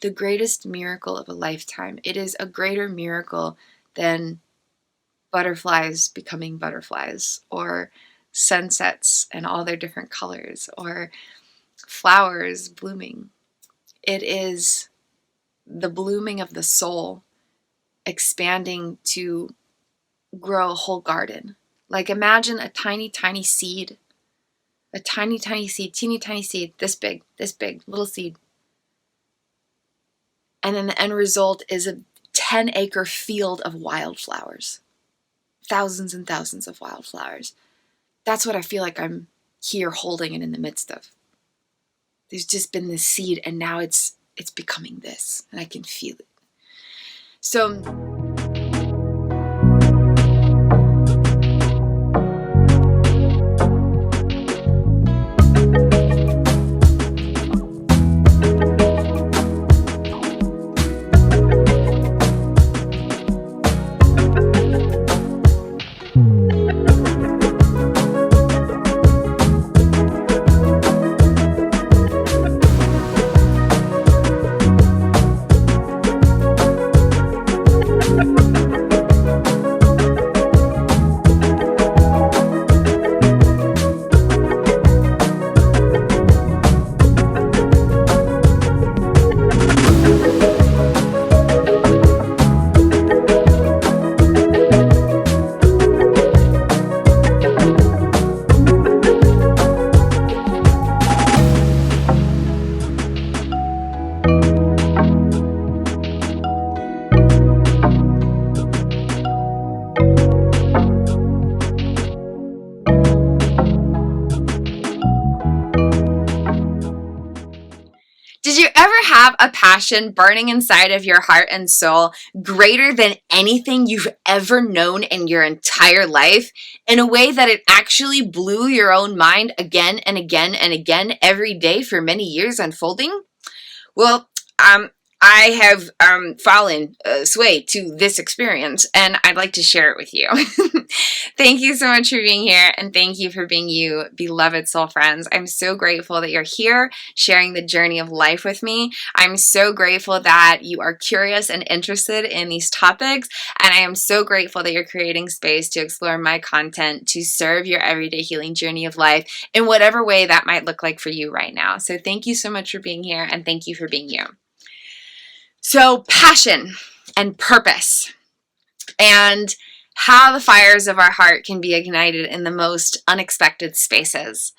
the greatest miracle of a lifetime. It is a greater miracle than butterflies becoming butterflies, or sunsets and all their different colors, or flowers blooming. It is the blooming of the soul expanding to grow a whole garden. Like, imagine a tiny, tiny seed, teeny tiny seed, this big, little seed. And then the end result is a 10-acre field of wildflowers. Thousands and thousands of wildflowers. That's what I feel like I'm here holding and in the midst of. There's just been this seed, and now it's becoming this, and I can feel it. So did you ever have a passion burning inside of your heart and soul greater than anything you've ever known in your entire life, in a way that it actually blew your own mind again and again and again every day for many years unfolding? Well, I have fallen sway to this experience, and I'd like to share it with you. Thank you so much for being here, and thank you for being you, beloved soul friends. I'm so grateful that you're here sharing the journey of life with me. I'm so grateful that you are curious and interested in these topics, and I am so grateful that you're creating space to explore my content to serve your everyday healing journey of life in whatever way that might look like for you right now. So thank you so much for being here, and thank you for being you. So, passion and purpose, and how the fires of our heart can be ignited in the most unexpected spaces.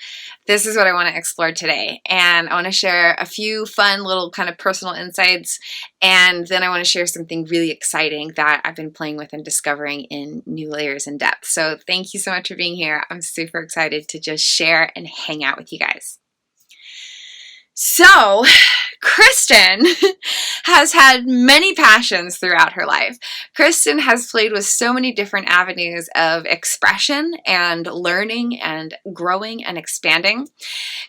This is what I want to explore today. And I want to share a few fun little kind of personal insights. And then I want to share something really exciting that I've been playing with and discovering in new layers and depth. So thank you so much for being here. I'm super excited to just share and hang out with you guys. So, Kristin has had many passions throughout her life. Kristin has played with so many different avenues of expression and learning and growing and expanding.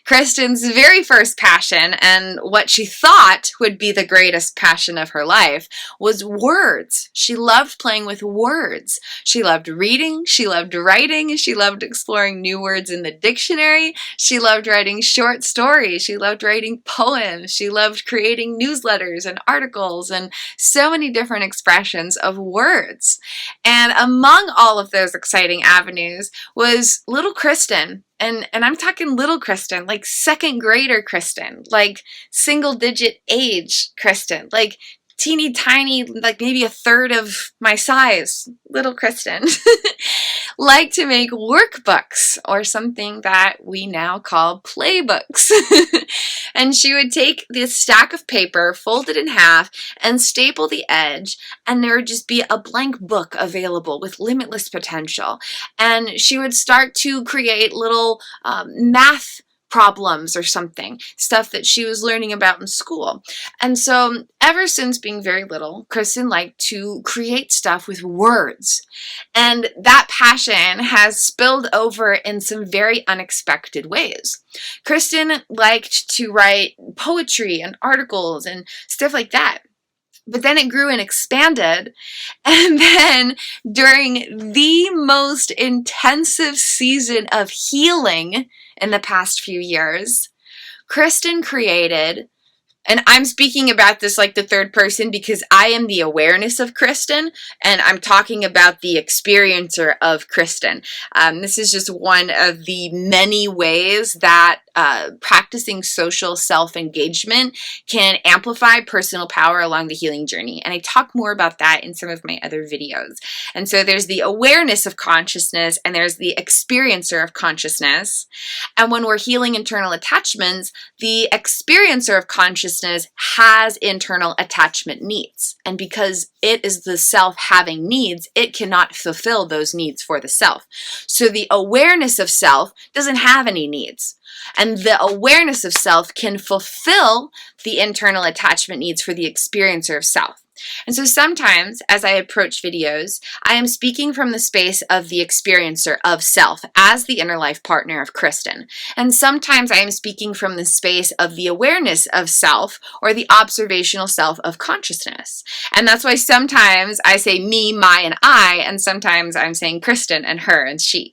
Kristin's very first passion, and what she thought would be the greatest passion of her life, was words. She loved playing with words. She loved reading, she loved writing, she loved exploring new words in the dictionary, she loved writing short stories, she loved writing poems, she loved creating newsletters and articles and so many different expressions of words. And among all of those exciting avenues was little Kristin. And I'm talking little Kristin, like second grader Kristin, like single digit age Kristin, like teeny tiny, like maybe a third of my size, little Kristin, like to make workbooks, or something that we now call playbooks. And she would take this stack of paper, fold it in half, and staple the edge, and there would just be a blank book available with limitless potential. And she would start to create little math problems or something, stuff that she was learning about in school. And so ever since being very little, Kristin liked to create stuff with words. And that passion has spilled over in some very unexpected ways. Kristin liked to write poetry and articles and stuff like that. But then it grew and expanded. And then during the most intensive season of healing in the past few years, Kristin created And I'm speaking about this like the third person because I am the awareness of Kristin, and I'm talking about the experiencer of Kristin. This is just one of the many ways that practicing social self-engagement can amplify personal power along the healing journey. And I talk more about that in some of my other videos. And so there's the awareness of consciousness, and there's the experiencer of consciousness. And when we're healing internal attachments, the experiencer of consciousness has internal attachment needs. And because it is the self having needs, it cannot fulfill those needs for the self. So the awareness of self doesn't have any needs. And the awareness of self can fulfill the internal attachment needs for the experiencer of self. And so sometimes, as I approach videos, I am speaking from the space of the experiencer of self as the inner life partner of Kristin. And sometimes I am speaking from the space of the awareness of self or the observational self of consciousness. And that's why sometimes I say me, my, and I, and sometimes I'm saying Kristin and her and she.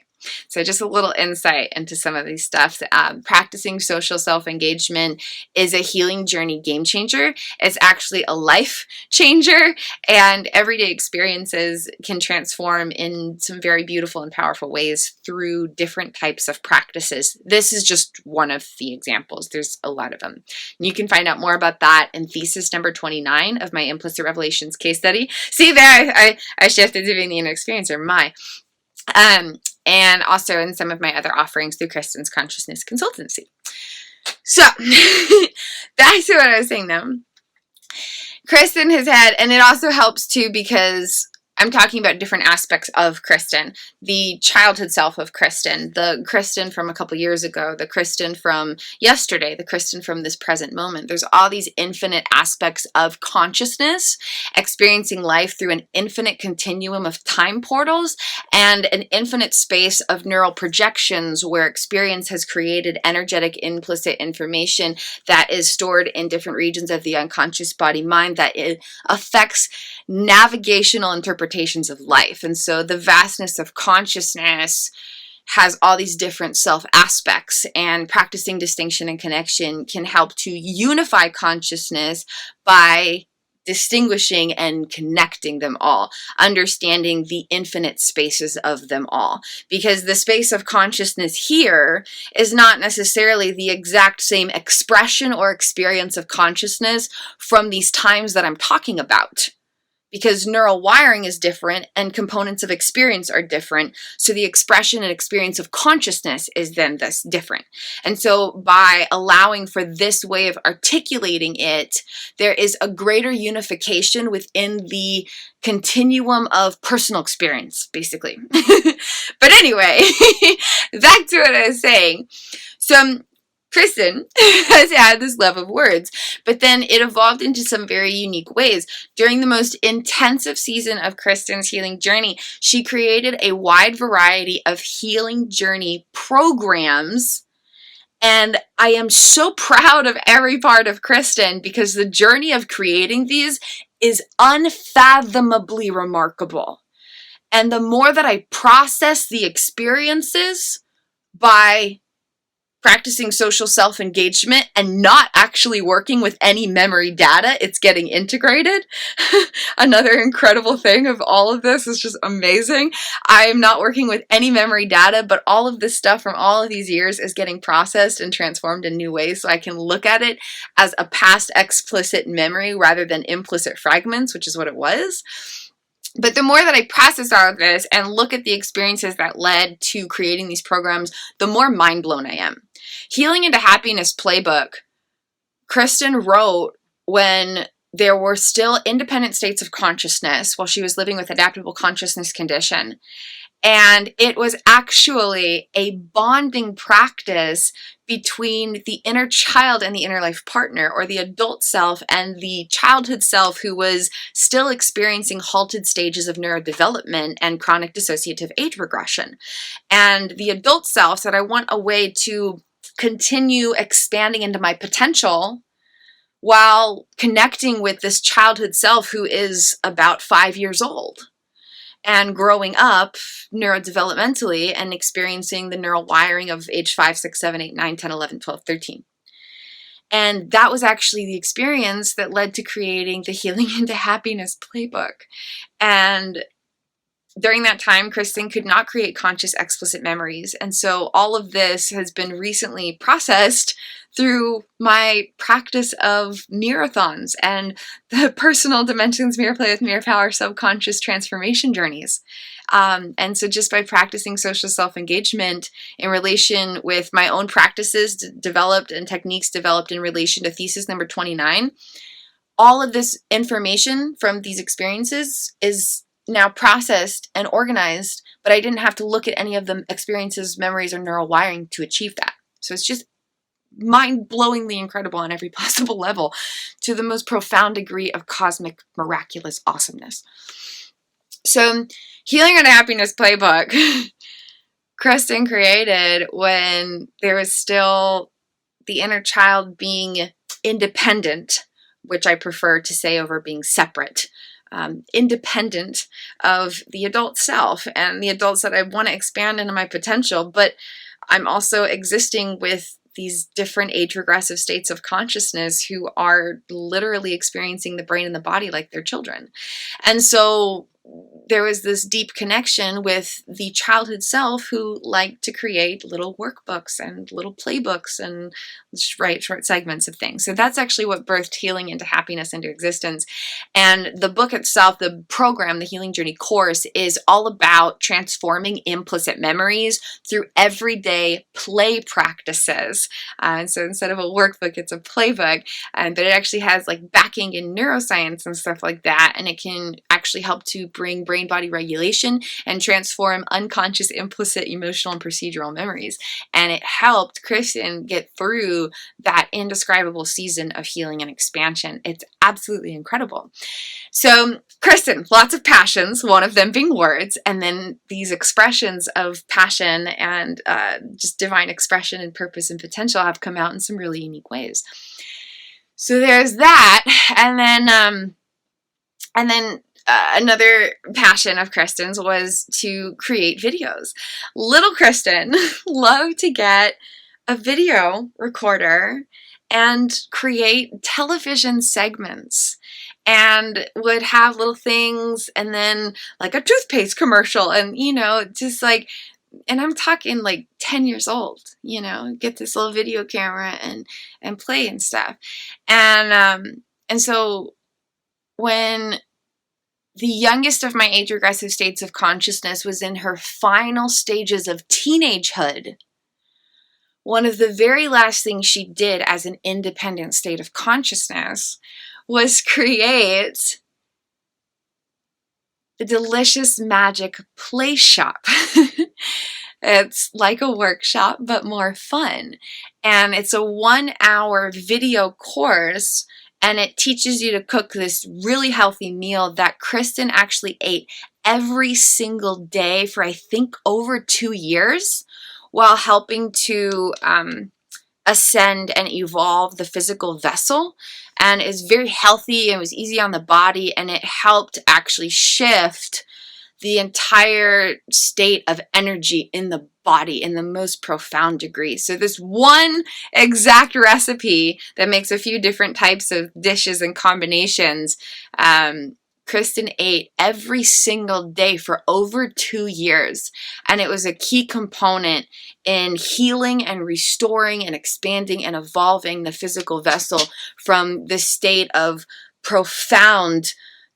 So just a little insight into some of these stuff. Practicing social self-engagement is a healing journey game changer. It's actually a life changer, and everyday experiences can transform in some very beautiful and powerful ways through different types of practices. This is just one of the examples. There's a lot of them. You can find out more about that in Thesis number 29 of my Implicit Revelations case study. See there, I shifted to being the inner experiencer, and also in some of my other offerings through KRISTIN'S Consciousness Consultancy. So, back to what I was saying now. Kristin has had, and it also helps too because I'm talking about different aspects of Kristin. The childhood self of Kristin, the Kristin from a couple years ago, the Kristin from yesterday, the Kristin from this present moment. There's all these infinite aspects of consciousness, experiencing life through an infinite continuum of time portals and an infinite space of neural projections where experience has created energetic implicit information that is stored in different regions of the unconscious body-mind that it affects navigational interpretations of life. And so the vastness of consciousness has all these different self aspects, and practicing distinction and connection can help to unify consciousness by distinguishing and connecting them all, understanding the infinite spaces of them all. Because the space of consciousness here is not necessarily the exact same expression or experience of consciousness from these times that I'm talking about. Because neural wiring is different and components of experience are different, so the expression and experience of consciousness is then thus different. And so by allowing for this way of articulating it, there is a greater unification within the continuum of personal experience, basically. But anyway, back to what I was saying. So Kristin has had this love of words, but then it evolved into some very unique ways. During the most intensive season of Kristin's healing journey, she created a wide variety of healing journey programs. And I am so proud of every part of Kristin because the journey of creating these is unfathomably remarkable. And the more that I process the experiences by practicing social self-engagement and not actually working with any memory data, it's getting integrated. Another incredible thing of all of this is just amazing. I'm not working with any memory data, but all of this stuff from all of these years is getting processed and transformed in new ways, so I can look at it as a past explicit memory rather than implicit fragments, which is what it was. But the more that I process all of this and look at the experiences that led to creating these programs, the more mind blown I am. Healing into Happiness Playbook, Kristin wrote when there were still independent states of consciousness while she was living with adaptable consciousness condition. And it was actually a bonding practice between the inner child and the inner life partner, or the adult self and the childhood self who was still experiencing halted stages of neurodevelopment and chronic dissociative age regression. And the adult self said, I want a way to continue expanding into my potential while connecting with this childhood self who is about 5 years old and growing up neurodevelopmentally and experiencing the neural wiring of age 5, 6, 7, 8, 9, 10, 11, 12, 13. And that was actually the experience that led to creating the Healing into Happiness playbook. And during that time, Kristin could not create conscious explicit memories. And so all of this has been recently processed through my practice of Mirrorthons and the personal dimensions, mirror play with mirror power, subconscious transformation journeys. And so just by practicing social self-engagement in relation with my own practices developed and techniques developed in relation to thesis number 29, all of this information from these experiences is now processed and organized, but I didn't have to look at any of the experiences, memories, or neural wiring to achieve that. So it's just mind-blowingly incredible on every possible level to the most profound degree of cosmic, miraculous awesomeness. So Healing into Happiness playbook, Kristin created when there was still the inner child being independent, which I prefer to say over being separate. Independent of the adult self and the adults that I want to expand into my potential, but I'm also existing with these different age regressive states of consciousness who are literally experiencing the brain and the body like they're children. And so there was this deep connection with the childhood self who liked to create little workbooks and little playbooks and write short segments of things. So that's actually what birthed Healing into Happiness into existence. And the book itself, the program, the Healing Journey course, is all about transforming implicit memories through everyday play practices. And so instead of a workbook, it's a playbook, but it actually has like backing in neuroscience and stuff like that. And it can actually help to bring brain-body regulation and transform unconscious, implicit, emotional, and procedural memories. And it helped Kristin get through that indescribable season of healing and expansion. It's absolutely incredible. So Kristin, lots of passions, one of them being words, and then these expressions of passion and just divine expression and purpose and potential have come out in some really unique ways. So there's that, and then another passion of Kristin's was to create videos. Little Kristin loved to get a video recorder and create television segments, and would have little things, and then like a toothpaste commercial, and just like, and I'm talking like 10 years old, get this little video camera and play and stuff. And so when the youngest of my age regressive states of consciousness was in her final stages of teenagehood, one of the very last things she did as an independent state of consciousness was create the delicious MagicK play shop. It's like a workshop, but more fun. And it's a 1-hour video course, and it teaches you to cook this really healthy meal that Kristin actually ate every single day for, I think, over 2 years, while helping to ascend and evolve the physical vessel. And is very healthy and was easy on the body, and it helped actually shift the entire state of energy in the body in the most profound degree. So this one exact recipe that makes a few different types of dishes and combinations, Kristin ate every single day for over 2 years. And it was a key component in healing and restoring and expanding and evolving the physical vessel from the state of profound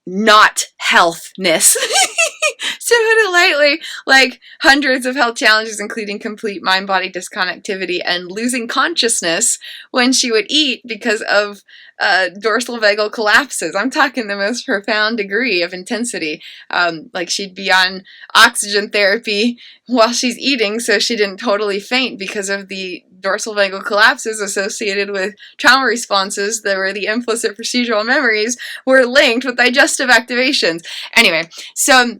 not healthness, to put it lightly, like hundreds of health challenges, including complete mind-body disconnectivity and losing consciousness when she would eat because of dorsal vagal collapses. I'm talking the most profound degree of intensity. Like she'd be on oxygen therapy while she's eating so she didn't totally faint because of the dorsal vagal collapses associated with trauma responses that were the implicit procedural memories were linked with digestive activations. Anyway, so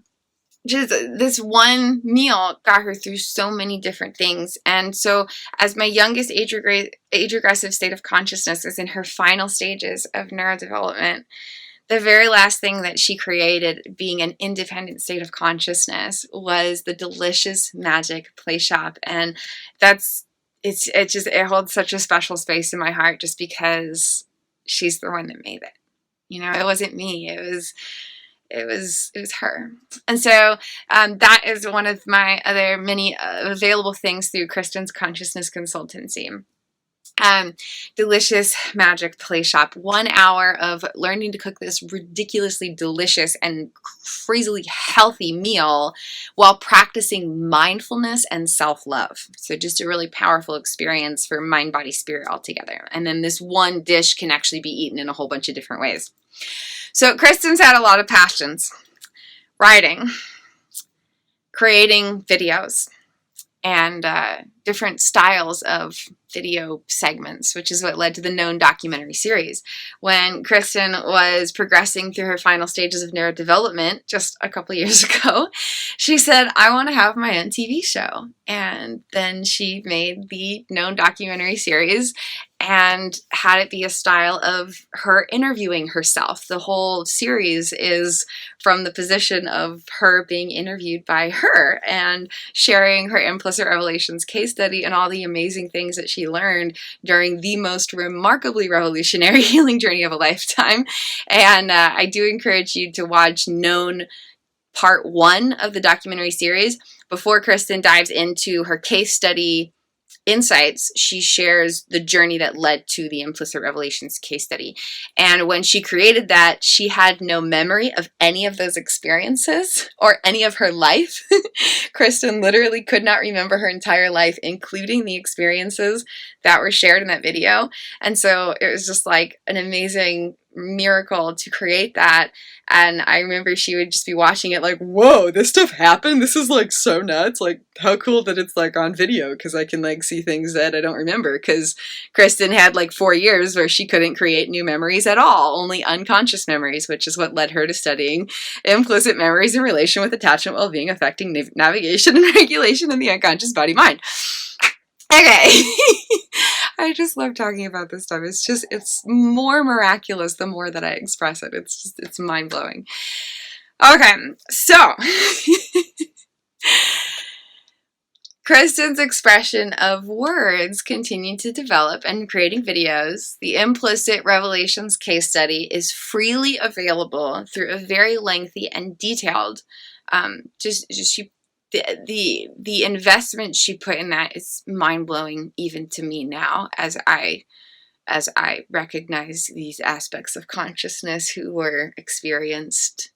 just this one meal got her through so many different things. And so as my youngest age regressive state of consciousness is in her final stages of neurodevelopment, the very last thing that she created, being an independent state of consciousness, was the delicious MagicK play shop. And that's it holds such a special space in my heart just because she's the one that made it. You know, it wasn't me. It was her. And so that is one of my other many available things through Kristin's Consciousness Consultancy. Delicious Magic Play Shop. 1 hour of learning to cook this ridiculously delicious and crazily healthy meal while practicing mindfulness and self-love. So just a really powerful experience for mind, body, spirit all together. And then this one dish can actually be eaten in a whole bunch of different ways. So Kristin's had a lot of passions. Writing, creating videos, and different styles of video segments, which is what led to the known documentary series. When Kristin was progressing through her final stages of neurodevelopment just a couple years ago, she said, I want to have my own TV show. And then she made the known documentary series and had it be a style of her interviewing herself. The whole series is from the position of her being interviewed by her and sharing her implicit revelations case study and all the amazing things that she learned during the most remarkably revolutionary healing journey of a lifetime. And I do encourage you to watch Known Part 1 of the documentary series. Before Kristin dives into her case study insights, she shares the journey that led to the implicit revelations case study. And when she created that, she had no memory of any of those experiences or any of her life. Kristin literally could not remember her entire life, including the experiences that were shared in that video. And so it was just like an amazing miracle to create that. And I remember she would just be watching it like, whoa, this stuff happened? This is like so nuts. Like, how cool that it's like on video, because I can like see things that I don't remember, because Kristin had like 4 years where she couldn't create new memories at all, only unconscious memories, which is what led her to studying implicit memories in relation with attachment, well-being, affecting navigation and regulation in the unconscious body-mind. Okay. I just love talking about this stuff. It's more miraculous the more that I express it. It's mind-blowing. Okay, so Kristin's expression of words continued to develop and creating videos. The Implicit Revelations case study is freely available through a very lengthy and detailed, the investment she put in that is mind-blowing even to me now, as I recognize these aspects of consciousness who were experienced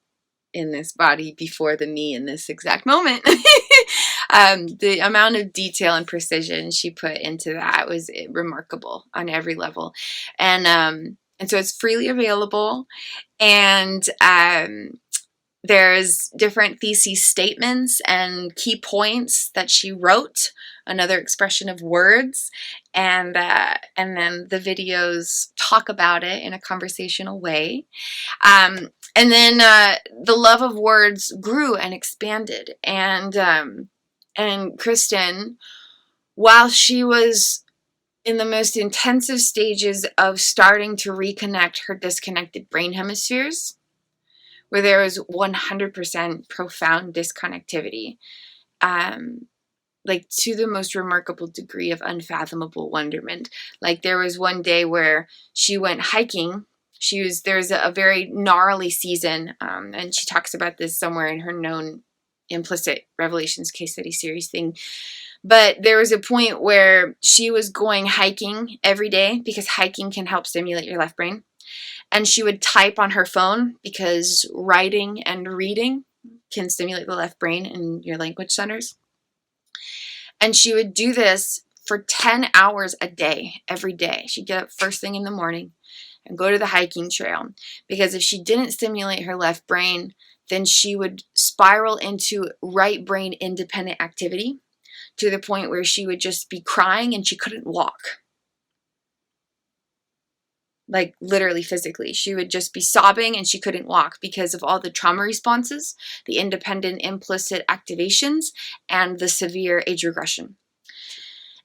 in this body before the me in this exact moment. The amount of detail and precision she put into that was remarkable on every level. And so it's freely available, and there's different thesis statements and key points that she wrote, another expression of words, and then the videos talk about it in a conversational way. And then the love of words grew and expanded. And Kristin, while she was in the most intensive stages of starting to reconnect her disconnected brain hemispheres, where there was 100% profound disconnectivity, like to the most remarkable degree of unfathomable wonderment. Like there was one day where she went hiking. There's a very gnarly season, and she talks about this somewhere in her known Implicit Revelations case study series thing. But there was a point where she was going hiking every day, because hiking can help stimulate your left brain. And she would type on her phone, because writing and reading can stimulate the left brain and your language centers. And she would do this for 10 hours a day, every day. She'd get up first thing in the morning and go to the hiking trail, because if she didn't stimulate her left brain, then she would spiral into right brain independent activity to the point where she would just be crying and she couldn't walk. Like literally physically. She would just be sobbing and she couldn't walk because of all the trauma responses, the independent implicit activations, and the severe age regression.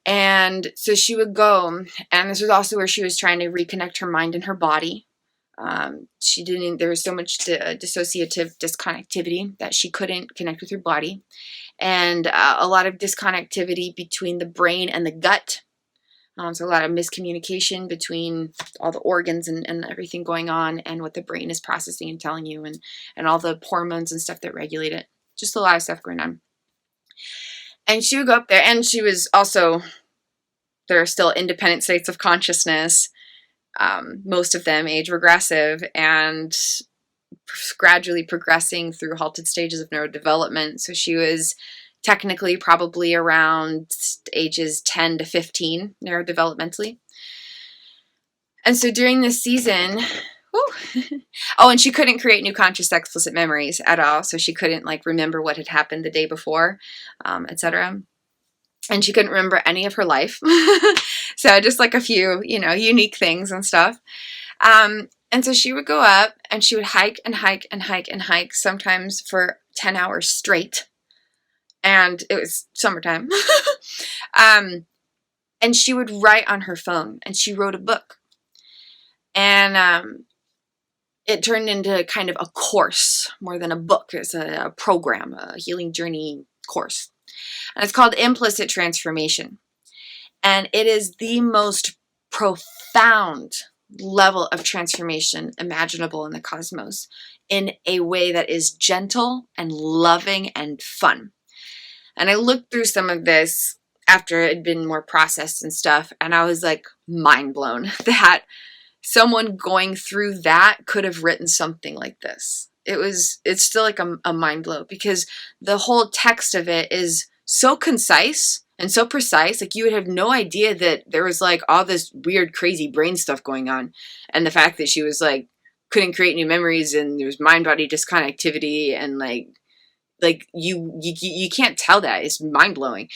And so she would go, and this was also where she was trying to reconnect her mind and her body. There was so much dissociative disconnectivity that she couldn't connect with her body. And a lot of disconnectivity between the brain and the gut, So a lot of miscommunication between all the organs and everything going on, and what the brain is processing and telling you, and all the hormones and stuff that regulate it. Just a lot of stuff going on. And she would go up there, and she was also, there are still independent states of consciousness, most of them age regressive, and gradually progressing through halted stages of neurodevelopment. So she was technically probably around ages 10 to 15 neurodevelopmentally. And so during this season, oh, and she couldn't create new conscious explicit memories at all. So she couldn't like remember what had happened the day before, etc. And she couldn't remember any of her life. So just like a few, unique things and stuff. And so she would go up and she would hike and hike and hike and hike, sometimes for 10 hours straight. And it was summertime. And she would write on her phone, and she wrote a book. And it turned into kind of a course more than a book. It's a program, a healing journey course. And it's called Implicit Transformation. And it is the most profound level of transformation imaginable in the cosmos, in a way that is gentle and loving and fun. And I looked through some of this after it had been more processed and stuff, and I was like mind blown that someone going through that could have written something like this. It's still like a mind blow, because the whole text of it is so concise and so precise. Like, you would have no idea that there was like all this weird, crazy brain stuff going on. And the fact that she was like, couldn't create new memories, and there was mind-body disconnectivity, and like you can't tell that. It's mind-blowing.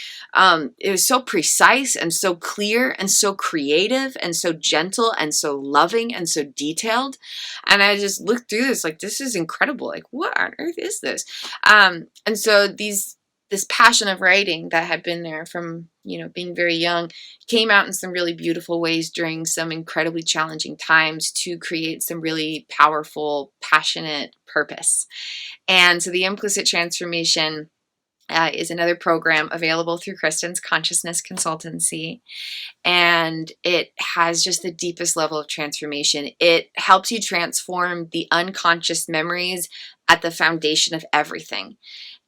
It was so precise and so clear and so creative and so gentle and so loving and so detailed. And I just looked through this like, this is incredible. Like, what on earth is this? And so this passion of writing that had been there from, being very young, came out in some really beautiful ways during some incredibly challenging times to create some really powerful, passionate purpose. And so the Implicit Transformation is another program available through Kristin's Consciousness Consultancy. And it has just the deepest level of transformation. It helps you transform the unconscious memories at the foundation of everything.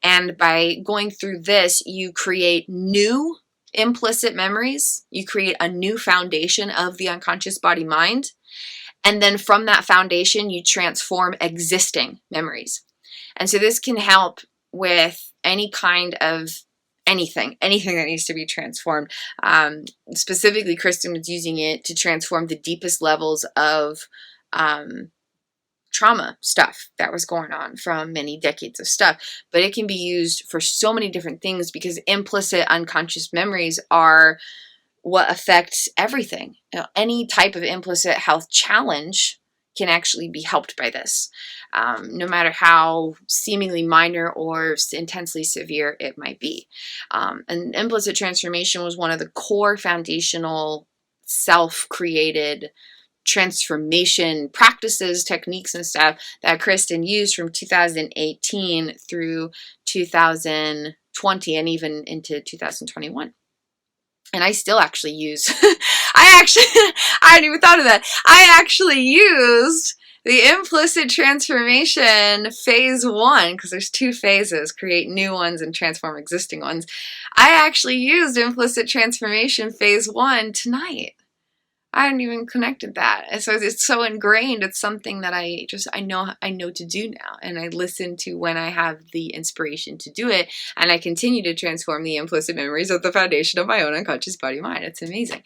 And by going through this, you create new implicit memories. You create a new foundation of the unconscious body-mind. And then from that foundation, you transform existing memories. And so this can help with any kind of anything that needs to be transformed. Specifically, Kristin was using it to transform the deepest levels of trauma stuff that was going on from many decades of stuff. But it can be used for so many different things, because implicit unconscious memories are what affects everything. Any type of implicit health challenge can actually be helped by this, no matter how seemingly minor or intensely severe it might be. And implicit transformation was one of the core foundational self-created transformation practices, techniques, and stuff that Kristin used from 2018 through 2020 and even into 2021. And I still actually use, I hadn't even thought of that. I actually used the Implicit Transformation phase 1, because there's 2 phases, create new ones and transform existing ones. I actually used Implicit Transformation phase 1 tonight. I hadn't even connected that. And so it's so ingrained. It's something that I know to do now. And I listen to when I have the inspiration to do it. And I continue to transform the implicit memories at the foundation of my own unconscious body-mind. It's amazing.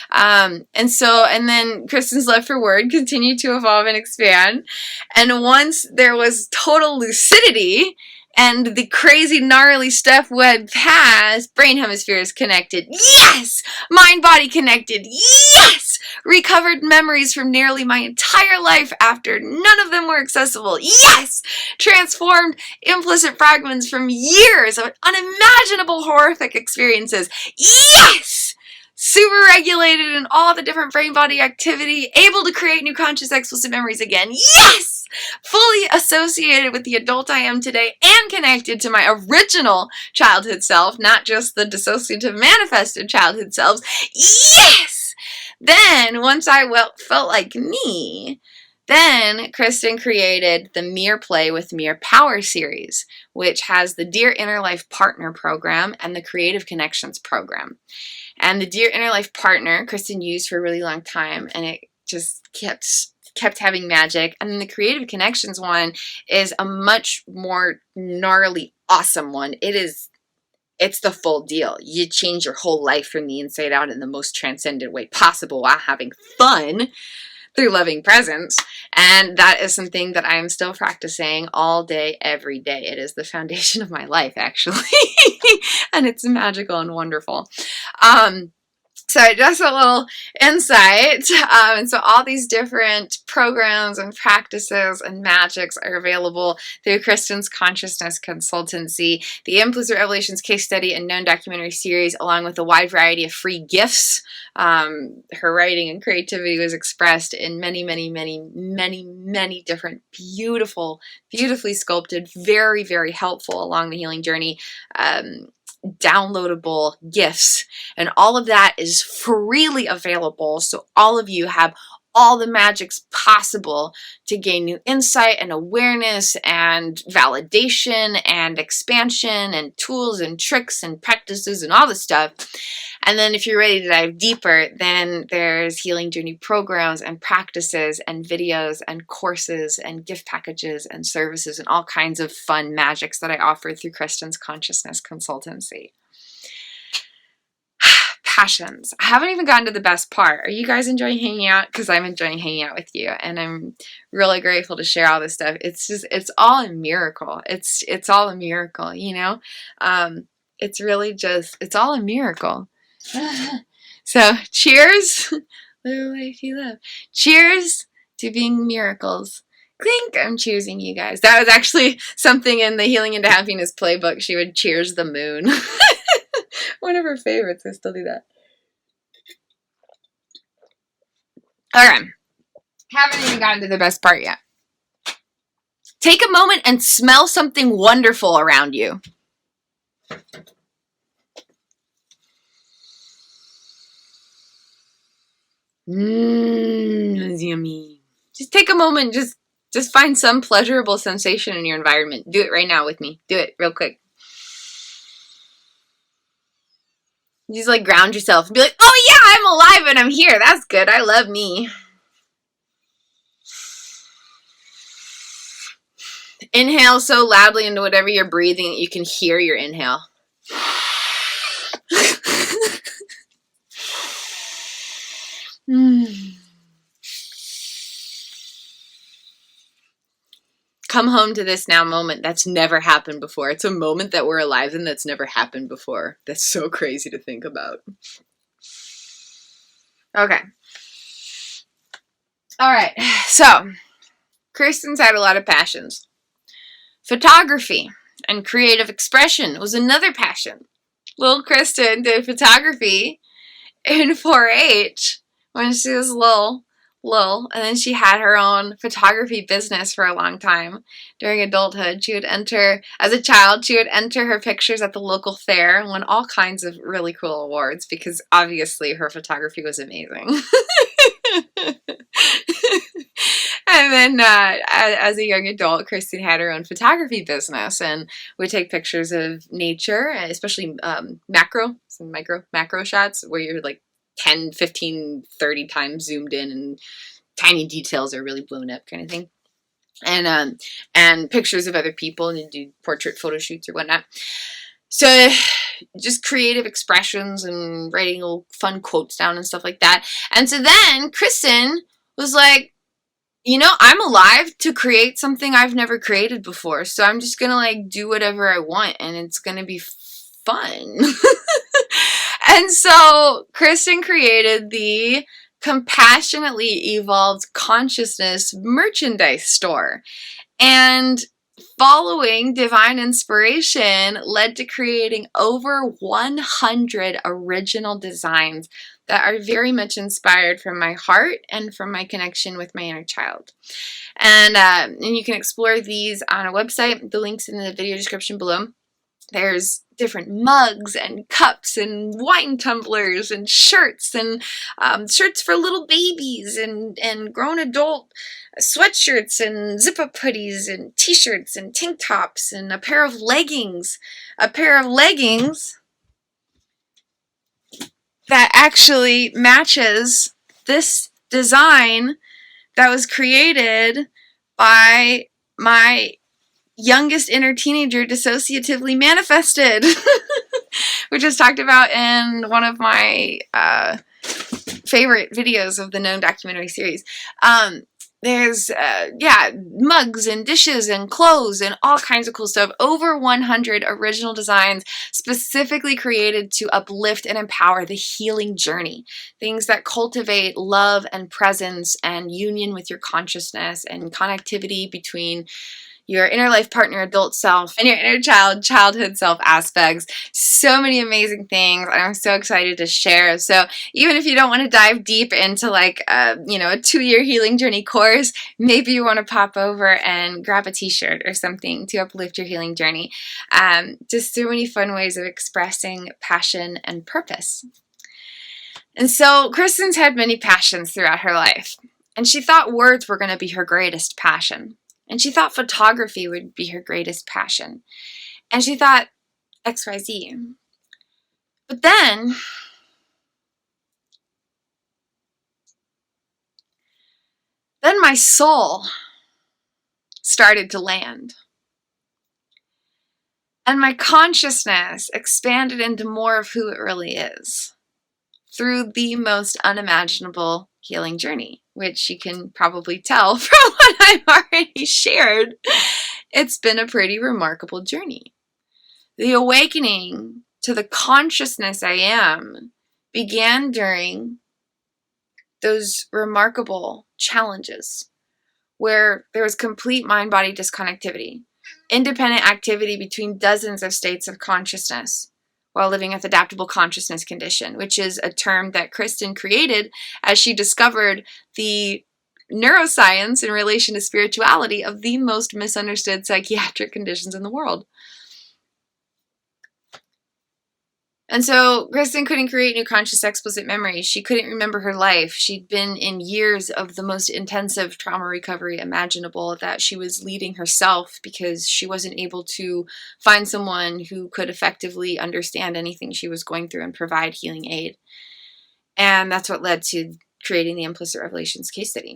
And then Kristin's Love for Word continued to evolve and expand. And once there was total lucidity, and the crazy, gnarly stuff Web has, brain hemispheres connected. Yes! Mind-body connected. Yes! Recovered memories from nearly my entire life after none of them were accessible. Yes! Transformed implicit fragments from years of unimaginable horrific experiences. Yes! Super regulated in all the different brain-body activity. Able to create new conscious explicit memories again. Yes! Fully associated with the adult I am today and connected to my original childhood self, not just the dissociative manifested childhood selves. Yes! Then, once I felt like me, then Kristin created the Mirror Play with Mirror Power series, which has the Dear Inner Life Partner program and the Creative Connections program. And the Dear Inner Life Partner, Kristin used for a really long time, and it just kept having magic. And then the Creative Connections one is a much more gnarly, awesome one. It's the full deal. You change your whole life from the inside out in the most transcendent way possible while having fun through loving presence. And that is something that I'm still practicing all day, every day. It is the foundation of my life, actually. And it's magical and wonderful. So just a little insight. And so all these different programs and practices and magics are available through Kristin's Consciousness Consultancy, the Implicit Revelations case study and known documentary series, along with a wide variety of free gifts. Her writing and creativity was expressed in many, many, many, many, many different beautifully sculpted, very, very helpful along the healing journey, downloadable gifts, and all of that is freely available, so all of you have all the magics possible to gain new insight and awareness and validation and expansion and tools and tricks and practices and all this stuff. And then if you're ready to dive deeper, then there's healing journey programs and practices and videos and courses and gift packages and services and all kinds of fun magics that I offer through Kristin's Consciousness Consultancy. Passions. I haven't even gotten to the best part. Are you guys enjoying hanging out? Because I'm enjoying hanging out with you, and I'm really grateful to share all this stuff. It's all a miracle. It's all a miracle, you know? It's really it's all a miracle. So, cheers. Live a life you love. Cheers to being miracles. Clink, I'm choosing you guys. That was actually something in the Healing into Happiness playbook. She would cheers the moon. One of her favorites. I still do that. Okay. Haven't even gotten to the best part yet. Take a moment and smell something wonderful around you. It's yummy. Just take a moment. Just find some pleasurable sensation in your environment. Do it right now with me. Do it real quick. Just like ground yourself and be like, oh yeah, I'm alive and I'm here. That's good. I love me. Inhale so loudly into whatever you're breathing that you can hear your inhale. Come home to this now moment that's never happened before. It's a moment that we're alive in that's never happened before. That's so crazy to think about. Okay. All right. So, Kristin's had a lot of passions. Photography and creative expression was another passion. Little Kristin did photography in 4-H when she was little, and then she had her own photography business for a long time. During adulthood, as a child, she would enter her pictures at the local fair and won all kinds of really cool awards because obviously her photography was amazing. And then as a young adult, Kristin had her own photography business and would take pictures of nature, especially macro shots where you're like 10, 15, 30 times zoomed in and tiny details are really blown up kind of thing. And pictures of other people, and you do portrait photo shoots or whatnot. So just creative expressions and writing little fun quotes down and stuff like that. And so then Kristin was like, you know, I'm alive to create something I've never created before. So I'm just going to like do whatever I want and it's going to be fun. And so Kristin created the Compassionately Evolved Consciousness merchandise store. And following divine inspiration led to creating over 100 original designs that are very much inspired from my heart and from my connection with my inner child. And you can explore these on a website. The link's in the video description below. There's different mugs and cups and wine tumblers and shirts shirts for little babies and grown adult sweatshirts and zip-up hoodies and t-shirts and tank tops and a pair of leggings that actually matches this design that was created by my youngest inner teenager, dissociatively manifested, which is talked about in one of my favorite videos of the Known documentary series. There's, mugs and dishes and clothes and all kinds of cool stuff. Over 100 original designs specifically created to uplift and empower the healing journey. Things that cultivate love and presence and union with your consciousness and connectivity between your inner life partner, adult self, and your inner childhood self aspects. So many amazing things, and I'm so excited to share. So even if you don't want to dive deep into like a 2-year healing journey course, maybe you want to pop over and grab a t-shirt or something to uplift your healing journey. Just so many fun ways of expressing passion and purpose. And so Kristin's had many passions throughout her life, and she thought words were going to be her greatest passion. And she thought photography would be her greatest passion. And she thought XYZ. But then my soul started to land. And my consciousness expanded into more of who it really is through the most unimaginable healing journey, which you can probably tell from what I've already shared. It's been a pretty remarkable journey. The awakening to the consciousness I am began during those remarkable challenges where there was complete mind-body disconnectivity, independent activity between dozens of states of consciousness, while living with adaptable consciousness condition, which is a term that Kristin created as she discovered the neuroscience in relation to spirituality of the most misunderstood psychiatric conditions in the world. And so Kristin couldn't create new conscious explicit memories. She couldn't remember her life. She'd been in years of the most intensive trauma recovery imaginable that she was leading herself because she wasn't able to find someone who could effectively understand anything she was going through and provide healing aid. And that's what led to creating the Implicit Revelations case study.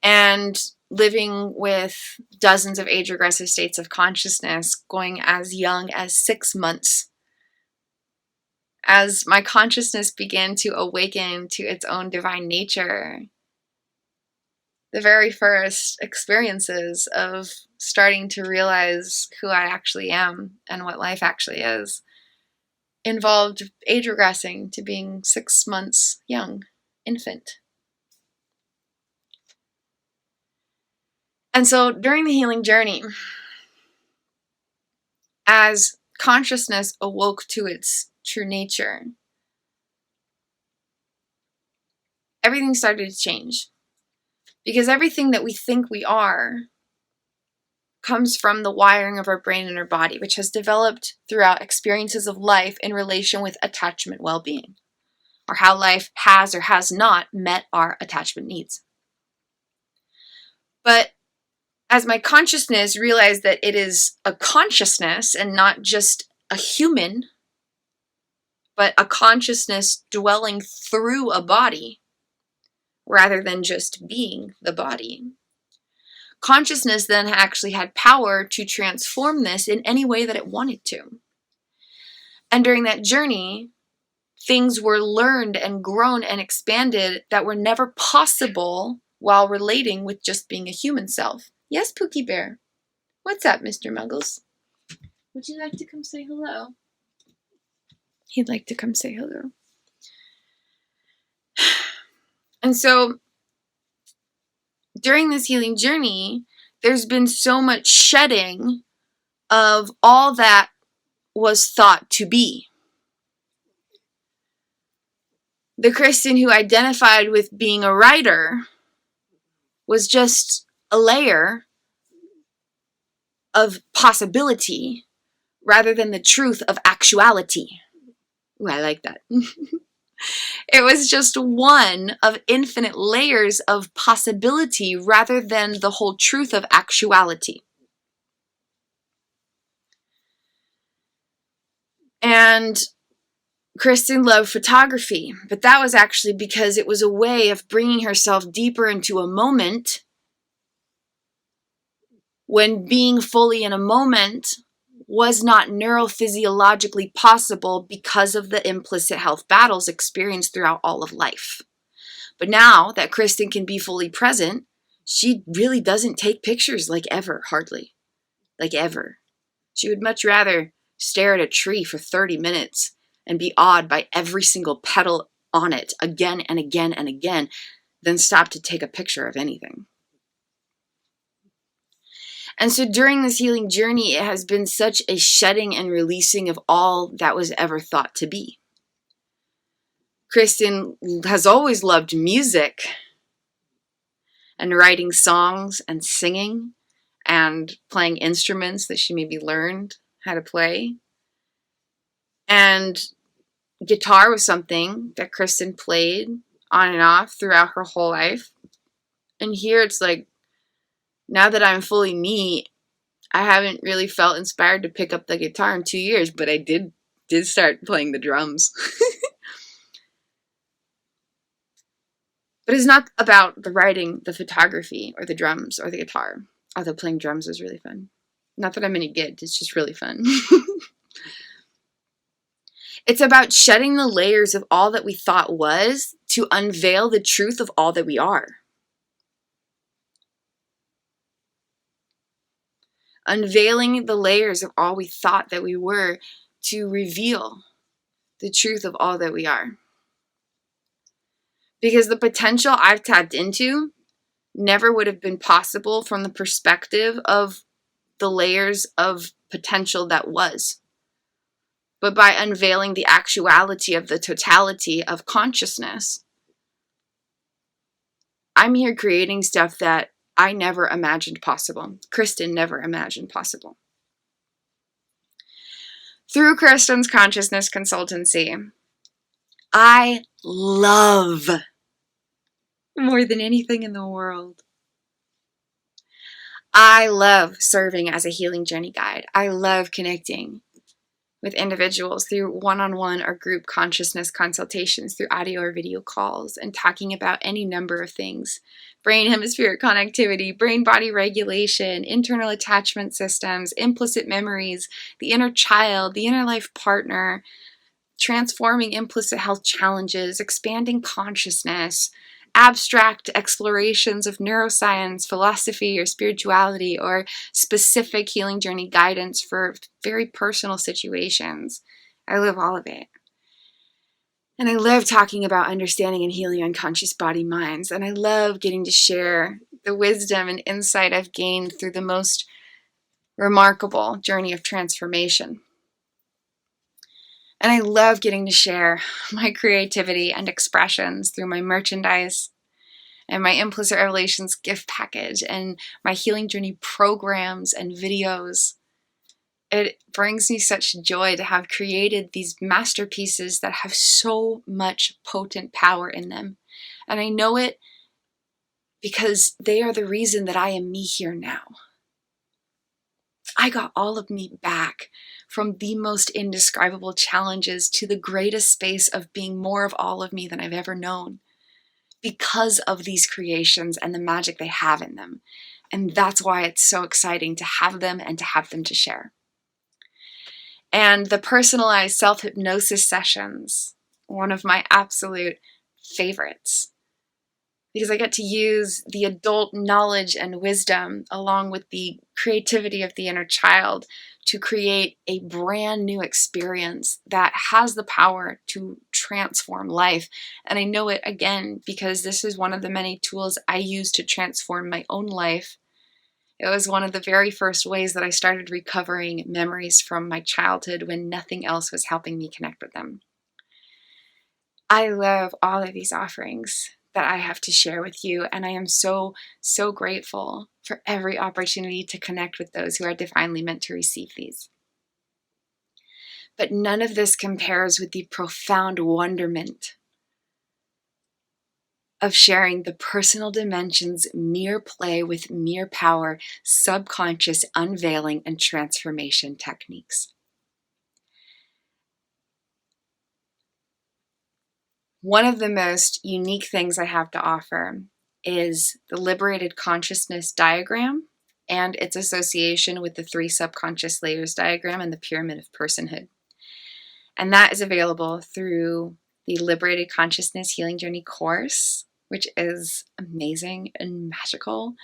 And living with dozens of age-regressive states of consciousness going as young as 6 months. As my consciousness began to awaken to its own divine nature, the very first experiences of starting to realize who I actually am and what life actually is involved age regressing to being 6 months young, infant. And so during the healing journey, as consciousness awoke to its true nature, everything started to change. Because everything that we think we are comes from the wiring of our brain and our body, which has developed throughout experiences of life in relation with attachment well-being, or how life has or has not met our attachment needs. But as my consciousness realized that it is a consciousness and not just a human, but a consciousness dwelling through a body rather than just being the body. Consciousness then actually had power to transform this in any way that it wanted to. And during that journey, things were learned and grown and expanded that were never possible while relating with just being a human self. Yes, Pookie Bear. What's up, Mr. Muggles? Would you like to come say hello? He'd like to come say hello. And so, during this healing journey, there's been so much shedding of all that was thought to be. The Kristin who identified with being a writer was just a layer of possibility rather than the truth of actuality. Ooh, I like that. It was just one of infinite layers of possibility rather than the whole truth of actuality. And Kristin loved photography, but that was actually because it was a way of bringing herself deeper into a moment when being fully in a moment was not neurophysiologically possible because of the implicit health battles experienced throughout all of life. But now that Kristin can be fully present, she really doesn't take pictures like ever, hardly. Like ever. She would much rather stare at a tree for 30 minutes and be awed by every single petal on it again and again and again than stop to take a picture of anything. And so during this healing journey, it has been such a shedding and releasing of all that was ever thought to be. Kristin has always loved music and writing songs and singing and playing instruments that she maybe learned how to play. And guitar was something that Kristin played on and off throughout her whole life. And here it's like, now that I'm fully me, I haven't really felt inspired to pick up the guitar in 2 years, but I did start playing the drums. But it's not about the writing, the photography, or the drums, or the guitar. Although playing drums is really fun. Not that I'm any good, it's just really fun. It's about shedding the layers of all that we thought was to unveil the truth of all that we are. Unveiling the layers of all we thought that we were to reveal the truth of all that we are. Because the potential I've tapped into never would have been possible from the perspective of the layers of potential that was. But by unveiling the actuality of the totality of consciousness, I'm here creating stuff that I never imagined possible. Kristin never imagined possible. Through Kristin's consciousness consultancy, I love, more than anything in the world, I love serving as a healing journey guide. I love connecting with individuals through one-on-one or group consciousness consultations, through audio or video calls, and talking about any number of things. Brain hemispheric connectivity, brain-body regulation, internal attachment systems, implicit memories, the inner child, the inner life partner, transforming implicit health challenges, expanding consciousness, abstract explorations of neuroscience, philosophy, or spirituality, or specific healing journey guidance for very personal situations. I love all of it. And I love talking about understanding and healing unconscious body minds. And I love getting to share the wisdom and insight I've gained through the most remarkable journey of transformation. And I love getting to share my creativity and expressions through my merchandise and my Implicit Revelations gift package and my healing journey programs and videos. It brings me such joy to have created these masterpieces that have so much potent power in them. And I know it because they are the reason that I am me here now. I got all of me back from the most indescribable challenges to the greatest space of being more of all of me than I've ever known because of these creations and the magic they have in them. And that's why it's so exciting to have them and to have them to share. And the personalized self-hypnosis sessions, one of my absolute favorites, because I get to use the adult knowledge and wisdom along with the creativity of the inner child to create a brand new experience that has the power to transform life. And I know it again because this is one of the many tools I use to transform my own life. It was one of the very first ways that I started recovering memories from my childhood when nothing else was helping me connect with them. I love all of these offerings that I have to share with you, and I am so, so grateful for every opportunity to connect with those who are divinely meant to receive these. But none of this compares with the profound wonderment of sharing the personal dimensions, mere play with mere power, subconscious unveiling and transformation techniques. One of the most unique things I have to offer is the Liberated Consciousness diagram and its association with the 3 subconscious layers diagram and the pyramid of personhood. And that is available through the Liberated Consciousness Healing Journey course, which is amazing and magical,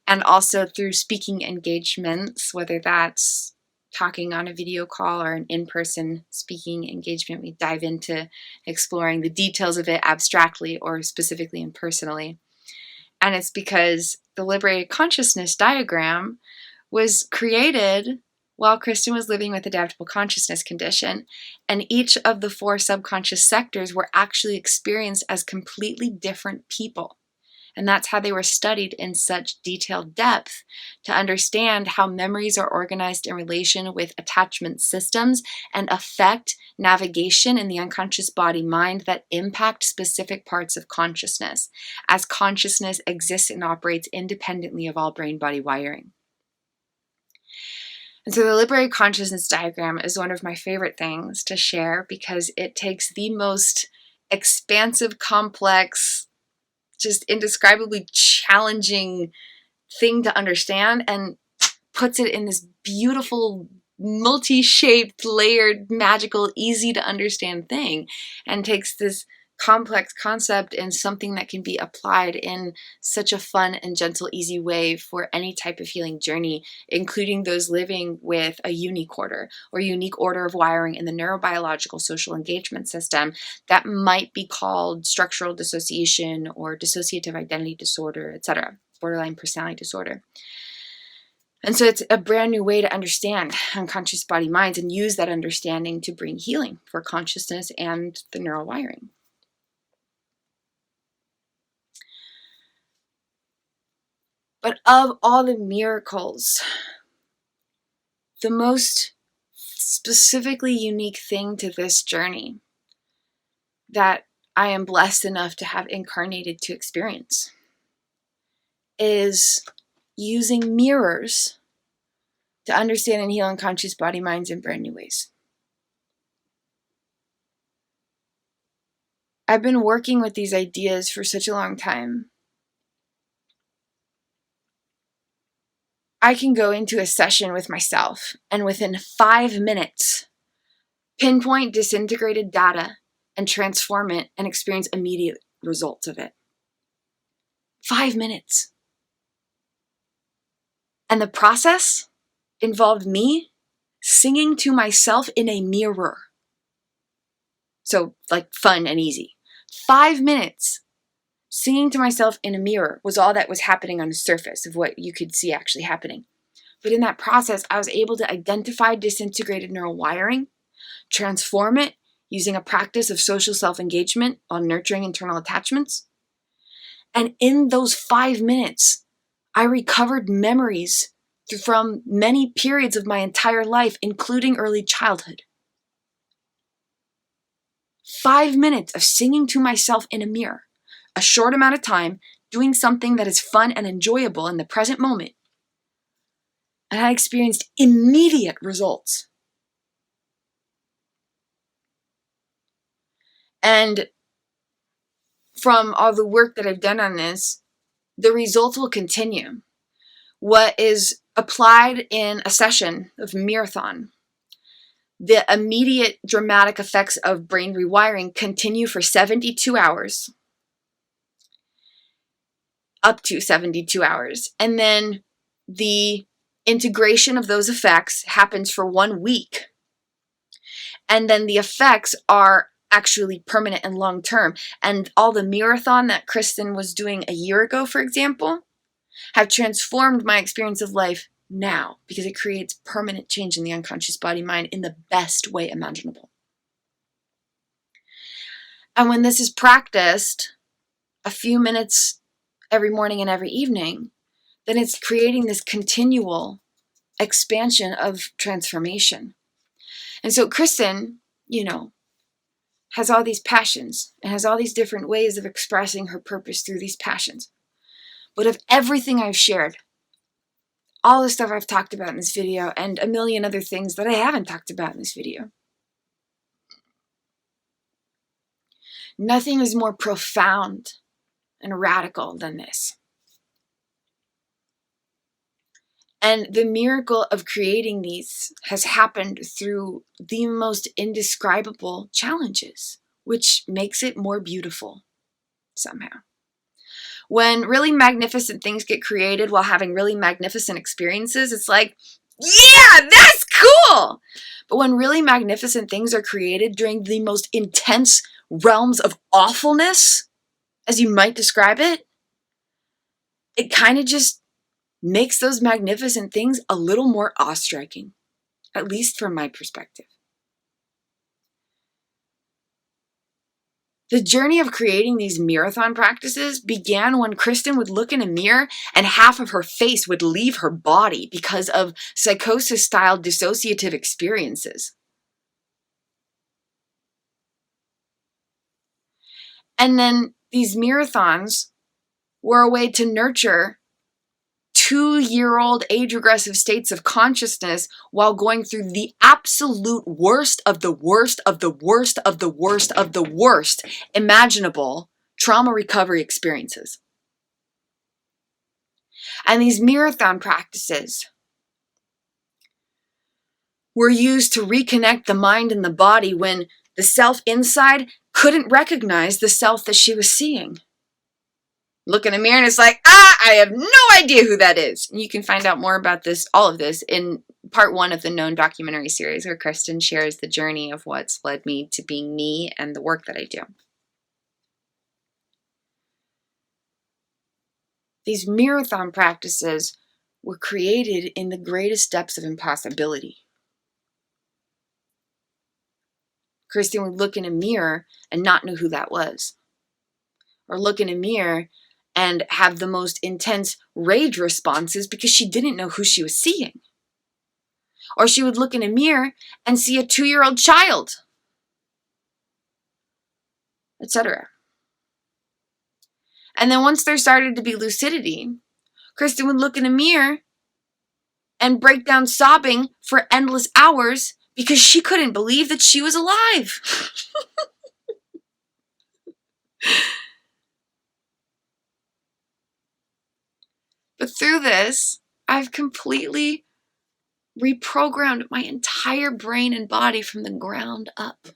and also through speaking engagements, whether that's talking on a video call or an in-person speaking engagement. We dive into exploring the details of it abstractly or specifically and personally. And it's because the Liberated Consciousness diagram was created while Kristin was living with adaptable consciousness condition, and each of the 4 subconscious sectors were actually experienced as completely different people. And that's how they were studied in such detailed depth, to understand how memories are organized in relation with attachment systems and affect navigation in the unconscious body-mind that impact specific parts of consciousness, as consciousness exists and operates independently of all brain-body wiring. And so the Liberated Consciousness diagram is one of my favorite things to share because it takes the most expansive, complex, just indescribably challenging thing to understand and puts it in this beautiful, multi-shaped, layered, magical, easy to understand thing, and takes this complex concept and something that can be applied in such a fun and gentle, easy way for any type of healing journey, including those living with a unique order or unique order of wiring in the neurobiological social engagement system that might be called structural dissociation or dissociative identity disorder, etc., borderline personality disorder. And so it's a brand new way to understand unconscious body minds and use that understanding to bring healing for consciousness and the neural wiring. But of all the miracles, the most specifically unique thing to this journey that I am blessed enough to have incarnated to experience is using mirrors to understand and heal unconscious body minds in brand new ways. I've been working with these ideas for such a long time. I can go into a session with myself and within 5 minutes pinpoint disintegrated data and transform it and experience immediate results of it. 5 minutes. And the process involved me singing to myself in a mirror. So, like, fun and easy. 5 minutes singing to myself in a mirror was all that was happening on the surface of what you could see actually happening. But in that process, I was able to identify disintegrated neural wiring, transform it using a practice of social self-engagement on nurturing internal attachments. And in those 5 minutes, I recovered memories from many periods of my entire life, including early childhood. 5 minutes of singing to myself in a mirror, a short amount of time, doing something that is fun and enjoyable in the present moment. And I experienced immediate results. And from all the work that I've done on this, the results will continue. What is applied in a session of Mirrorthon, the immediate dramatic effects of brain rewiring continue for 72 hours, up to 72 hours. And then the integration of those effects happens for 1 week. And then the effects are actually permanent and long-term. And all the Mirrorthon that Kristin was doing a year ago, for example, have transformed my experience of life now because it creates permanent change in the unconscious body-mind in the best way imaginable. And when this is practiced a few minutes every morning and every evening, then it's creating this continual expansion of transformation. And so Kristin, has all these passions and has all these different ways of expressing her purpose through these passions. But of everything I've shared, all the stuff I've talked about in this video, and a million other things that I haven't talked about in this video, nothing is more profound and radical than this. And the miracle of creating these has happened through the most indescribable challenges, which makes it more beautiful somehow. When really magnificent things get created while having really magnificent experiences, it's like, yeah, that's cool! But when really magnificent things are created during the most intense realms of awfulness, as you might describe it, it kind of just makes those magnificent things a little more awe-striking, at least from my perspective. The journey of creating these Mirrorthon practices began when Kristin would look in a mirror and half of her face would leave her body because of psychosis-style dissociative experiences. And then these Mirrorthons were a way to nurture 2-year-old age-regressive states of consciousness while going through the absolute worst of the worst of the worst of the worst of the worst imaginable trauma recovery experiences. And these Mirrorthon practices were used to reconnect the mind and the body when the self inside couldn't recognize the self that she was seeing. Look in the mirror and it's like, I have no idea who that is. And you can find out more about this, all of this, in part 1 of the Known documentary series, where Kristin shares the journey of what's led me to being me and the work that I do. These Mirrorthon practices were created in the greatest depths of impossibility. Kristin would look in a mirror and not know who that was. Or look in a mirror and have the most intense rage responses because she didn't know who she was seeing. Or she would look in a mirror and see a 2-year-old child, etc. And then once there started to be lucidity, Kristin would look in a mirror and break down sobbing for endless hours because she couldn't believe that she was alive. But through this, I've completely reprogrammed my entire brain and body from the ground up.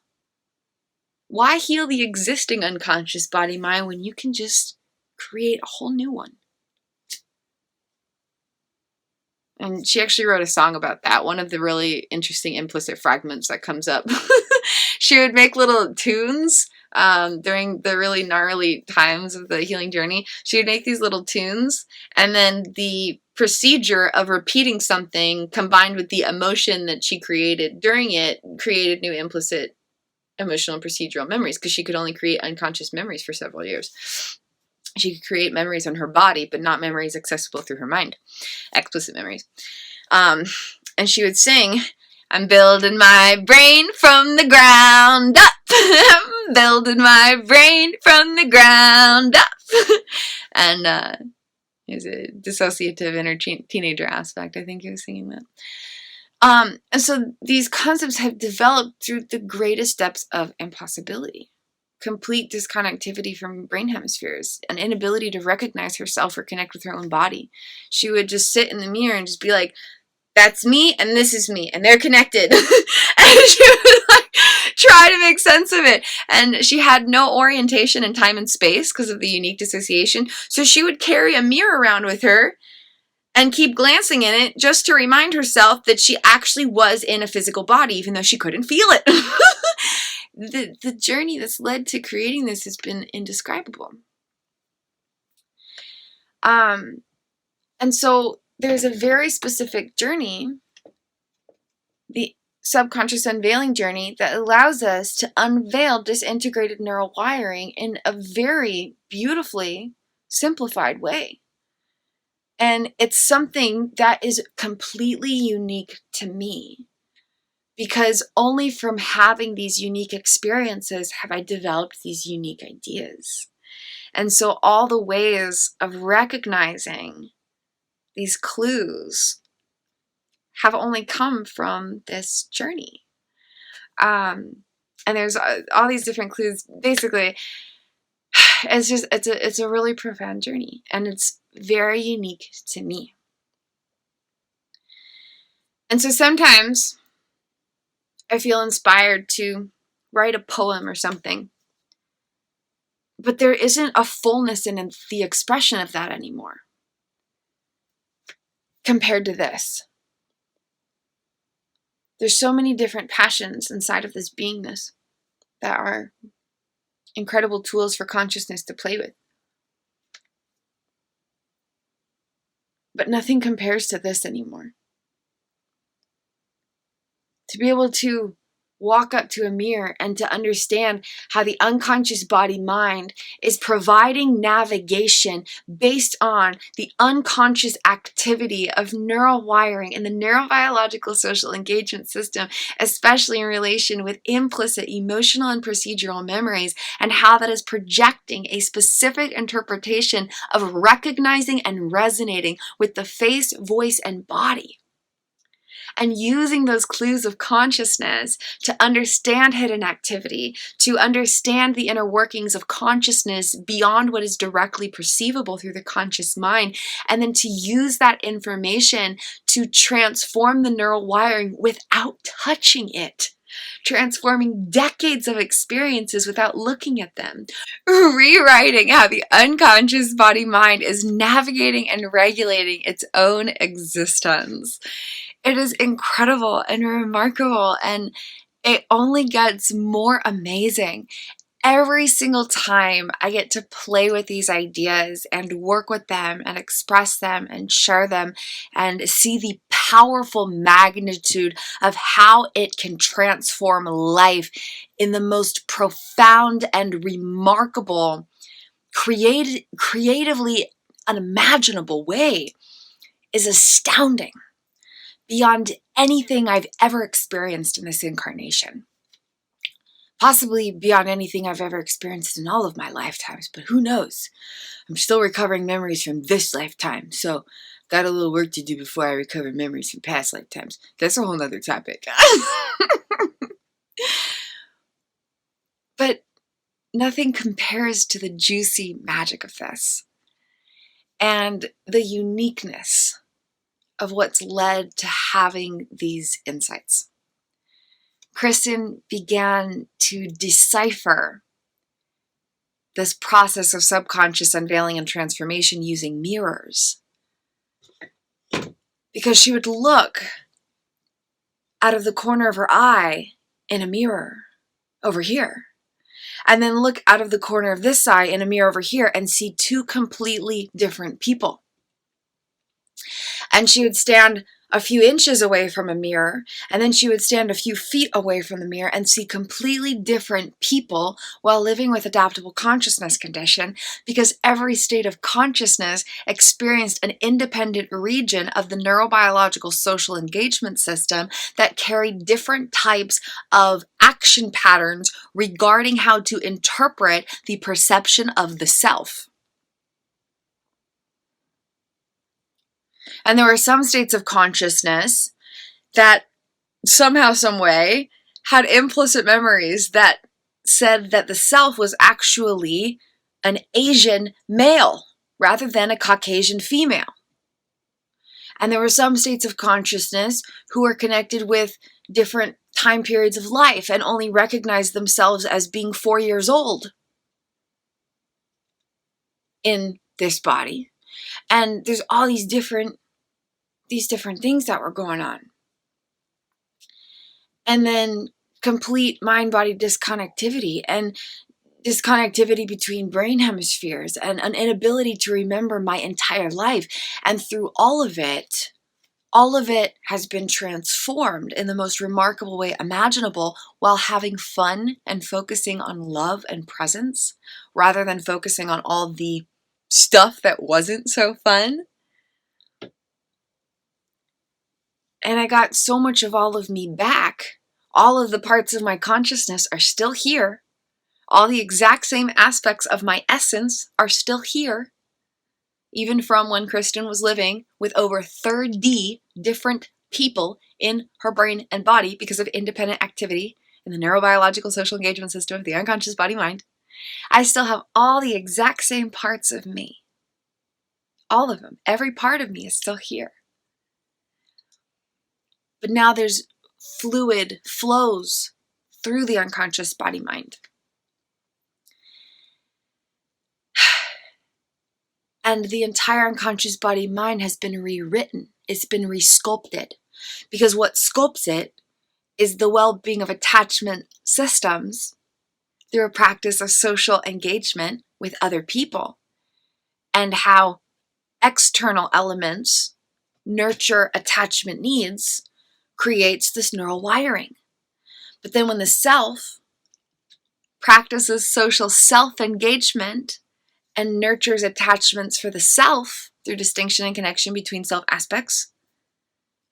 Why heal the existing unconscious body-mind when you can just create a whole new one? And she actually wrote a song about that. One of the really interesting implicit fragments that comes up. She would make little tunes during the really gnarly times of the healing journey. She would make these little tunes, and then the procedure of repeating something combined with the emotion that she created during it created new implicit emotional and procedural memories, because she could only create unconscious memories for several years. She could create memories on her body, but not memories accessible through her mind. Explicit memories. And she would sing, I'm building my brain from the ground up. I'm building my brain from the ground up. And he's a dissociative inner teenager aspect. I think he was singing that. And so these concepts have developed through the greatest depths of impossibility. Complete disconnectivity from brain hemispheres, an inability to recognize herself or connect with her own body. She would just sit in the mirror and just be like, that's me and this is me and they're connected. And she would like try to make sense of it. And she had no orientation in time and space because of the unique dissociation. So she would carry a mirror around with her and keep glancing in it just to remind herself that she actually was in a physical body, even though she couldn't feel it. The journey that's led to creating this has been indescribable. And so there's a very specific journey, the subconscious unveiling journey, that allows us to unveil disintegrated neural wiring in a very beautifully simplified way. And it's something that is completely unique to me. because only from having these unique experiences have I developed these unique ideas. And so all the ways of recognizing these clues have only come from this journey. And there's all these different clues. Basically, it's a really profound journey, and it's very unique to me. And so sometimes I feel inspired to write a poem or something, but there isn't a fullness in the expression of that anymore compared to this. There's so many different passions inside of this beingness that are incredible tools for consciousness to play with. But nothing compares to this anymore. To be able to walk up to a mirror and to understand how the unconscious body mind is providing navigation based on the unconscious activity of neural wiring in the neurobiological social engagement system, especially in relation with implicit emotional and procedural memories, and how that is projecting a specific interpretation of recognizing and resonating with the face, voice, and body. And using those clues of consciousness to understand hidden activity, to understand the inner workings of consciousness beyond what is directly perceivable through the conscious mind, and then to use that information to transform the neural wiring without touching it. Transforming decades of experiences without looking at them. Rewriting how the unconscious body mind is navigating and regulating its own existence. It is incredible and remarkable, and it only gets more amazing every single time I get to play with these ideas and work with them and express them and share them and see the powerful magnitude of how it can transform life in the most profound and remarkable, creatively unimaginable way is astounding. Beyond anything I've ever experienced in this incarnation. Possibly beyond anything I've ever experienced in all of my lifetimes, but who knows? I'm still recovering memories from this lifetime, so got a little work to do before I recover memories from past lifetimes. That's a whole nother topic. But nothing compares to the juicy magic of this and the uniqueness of what's led to having these insights. Kristin began to decipher this process of subconscious unveiling and transformation using mirrors. Because she would look out of the corner of her eye in a mirror over here, and then look out of the corner of this eye in a mirror over here and see two completely different people. And she would stand a few inches away from a mirror, and then she would stand a few feet away from the mirror and see completely different people while living with adaptable consciousness condition, because every state of consciousness experienced an independent region of the neurobiological social engagement system that carried different types of action patterns regarding how to interpret the perception of the self. And there were some states of consciousness that somehow, some way, had implicit memories that said that the self was actually an Asian male rather than a Caucasian female. And there were some states of consciousness who were connected with different time periods of life and only recognized themselves as being 4 years old in this body. And there's all these different things that were going on. And then complete mind-body disconnectivity and disconnectivity between brain hemispheres and an inability to remember my entire life. And through all of it has been transformed in the most remarkable way imaginable while having fun and focusing on love and presence rather than focusing on all the stuff that wasn't so fun. And I got so much of all of me back All of the parts of my consciousness are still here. All the exact same aspects of my essence are still here. Even from when Kristin was living with over 30 different people in her brain and body because of independent activity in the neurobiological social engagement system of the unconscious body-mind, I still have all the exact same parts of me. All of them. Every part of me is still here. But now there's fluid flows through the unconscious body-mind. And the entire unconscious body-mind has been rewritten. It's been resculpted. Because what sculpts it is the well-being of attachment systems through a practice of social engagement with other people, and how external elements nurture attachment needs creates this neural wiring. But then when the self practices social self-engagement and nurtures attachments for the self through distinction and connection between self aspects,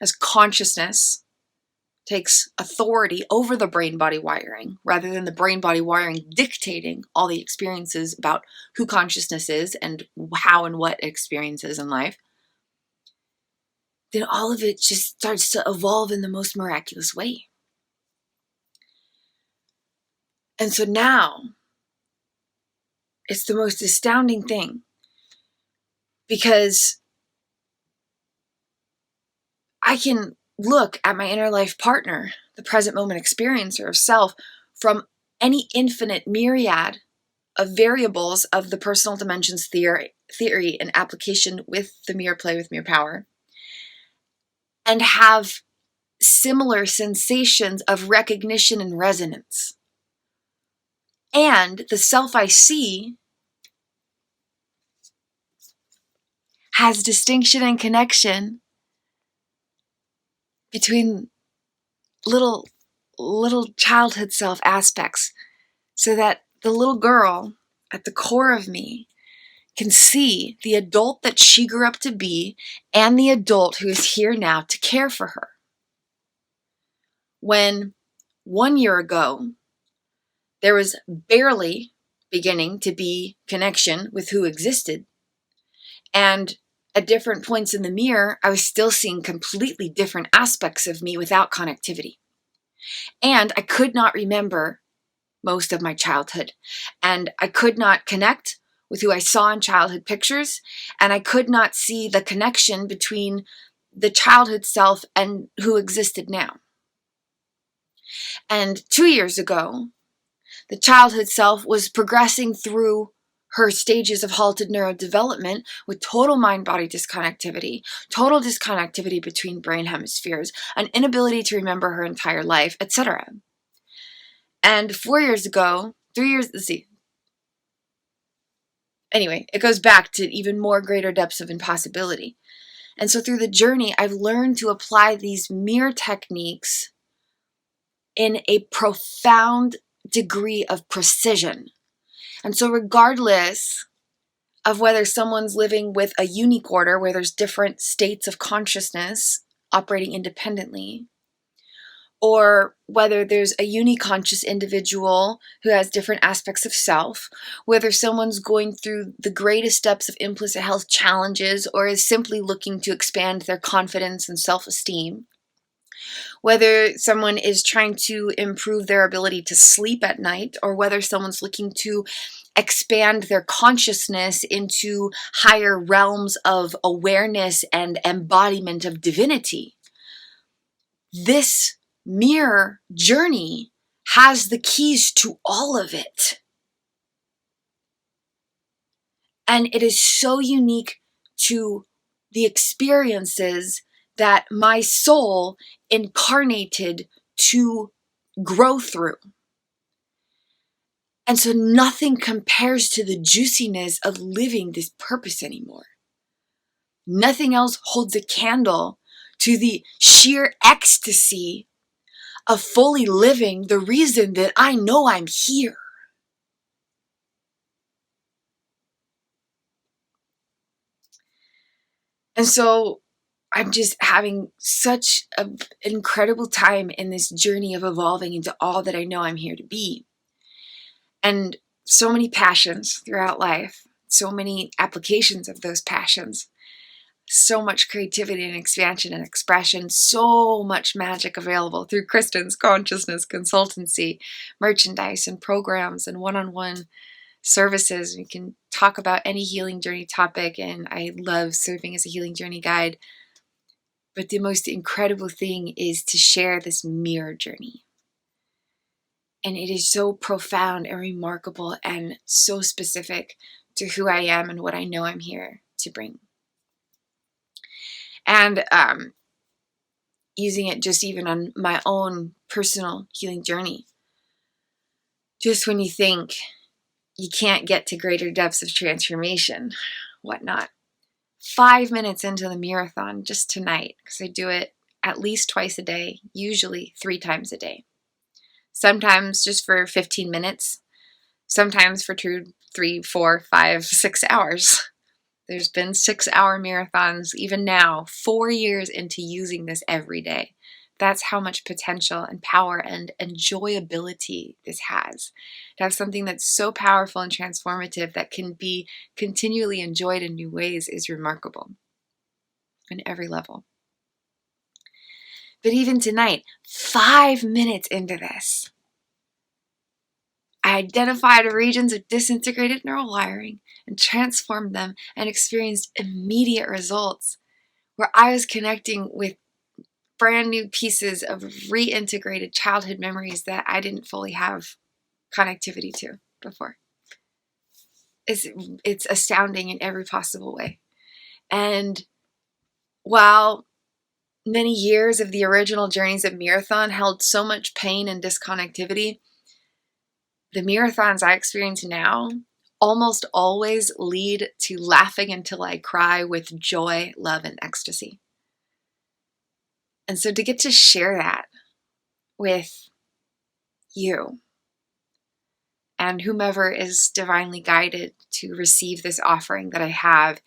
as consciousness takes authority over the brain-body wiring, rather than the brain-body wiring dictating all the experiences about who consciousness is and how and what it experiences in life, then all of it just starts to evolve in the most miraculous way. And so now, it's the most astounding thing, because I can look at my inner life partner, the present moment experiencer of self, from any infinite myriad of variables of the personal dimensions theory and application with the mirror play with mirror power, and have similar sensations of recognition and resonance. And the self I see has distinction and connection between little childhood self aspects, so that the little girl at the core of me can see the adult that she grew up to be and the adult who is here now to care for her. When 1 year ago, there was barely beginning to be connection with who existed, and at different points in the mirror, I was still seeing completely different aspects of me without connectivity. And I could not remember most of my childhood. And I could not connect with who I saw in childhood pictures. And I could not see the connection between the childhood self and who existed now. And 2 years ago, the childhood self was progressing through her stages of halted neurodevelopment with total mind-body disconnectivity, total disconnectivity between brain hemispheres, an inability to remember her entire life, etc. And 4 years ago, 3 years, anyway, it goes back to even more greater depths of impossibility. And so through the journey, I've learned to apply these mirror techniques in a profound degree of precision. And so regardless of whether someone's living with a unique order where there's different states of consciousness operating independently, or whether there's a uniconscious individual who has different aspects of self, whether someone's going through the greatest steps of implicit health challenges or is simply looking to expand their confidence and self-esteem, whether someone is trying to improve their ability to sleep at night, or whether someone's looking to expand their consciousness into higher realms of awareness and embodiment of divinity. This mirror journey has the keys to all of it. And it is so unique to the experiences that my soul incarnated to grow through. And so nothing compares to the juiciness of living this purpose anymore. Nothing else holds a candle to the sheer ecstasy of fully living the reason that I know I'm here. And so I'm just having such an incredible time in this journey of evolving into all that I know I'm here to be. And so many passions throughout life, so many applications of those passions, so much creativity and expansion and expression, so much magic available through KRISTIN'S consciousness consultancy, merchandise and programs and one-on-one services. We can talk about any healing journey topic, and I love serving as a healing journey guide. But the most incredible thing is to share this mirror journey. And it is so profound and remarkable and so specific to who I am and what I know I'm here to bring. And using it just even on my own personal healing journey. Just when you think you can't get to greater depths of transformation, whatnot. 5 minutes into the Mirrorthon just tonight, because I do it at least twice a day, usually 3 times a day. Sometimes just for 15 minutes, sometimes for 2, 3, 4, 5, 6 hours. There's been 6-hour Mirrorthons, even now, 4 years into using this every day. That's how much potential and power and enjoyability this has. To have something that's so powerful and transformative that can be continually enjoyed in new ways is remarkable on every level. But even tonight, 5 minutes into this, I identified regions of disintegrated neural wiring and transformed them and experienced immediate results where I was connecting with brand new pieces of reintegrated childhood memories that I didn't fully have connectivity to before. It's astounding in every possible way. And while many years of the original journeys of Mirrorthon held so much pain and disconnectivity, the Mirrorthons I experience now almost always lead to laughing until I cry with joy, love, and ecstasy. And so to get to share that with you and whomever is divinely guided to receive this offering that I have,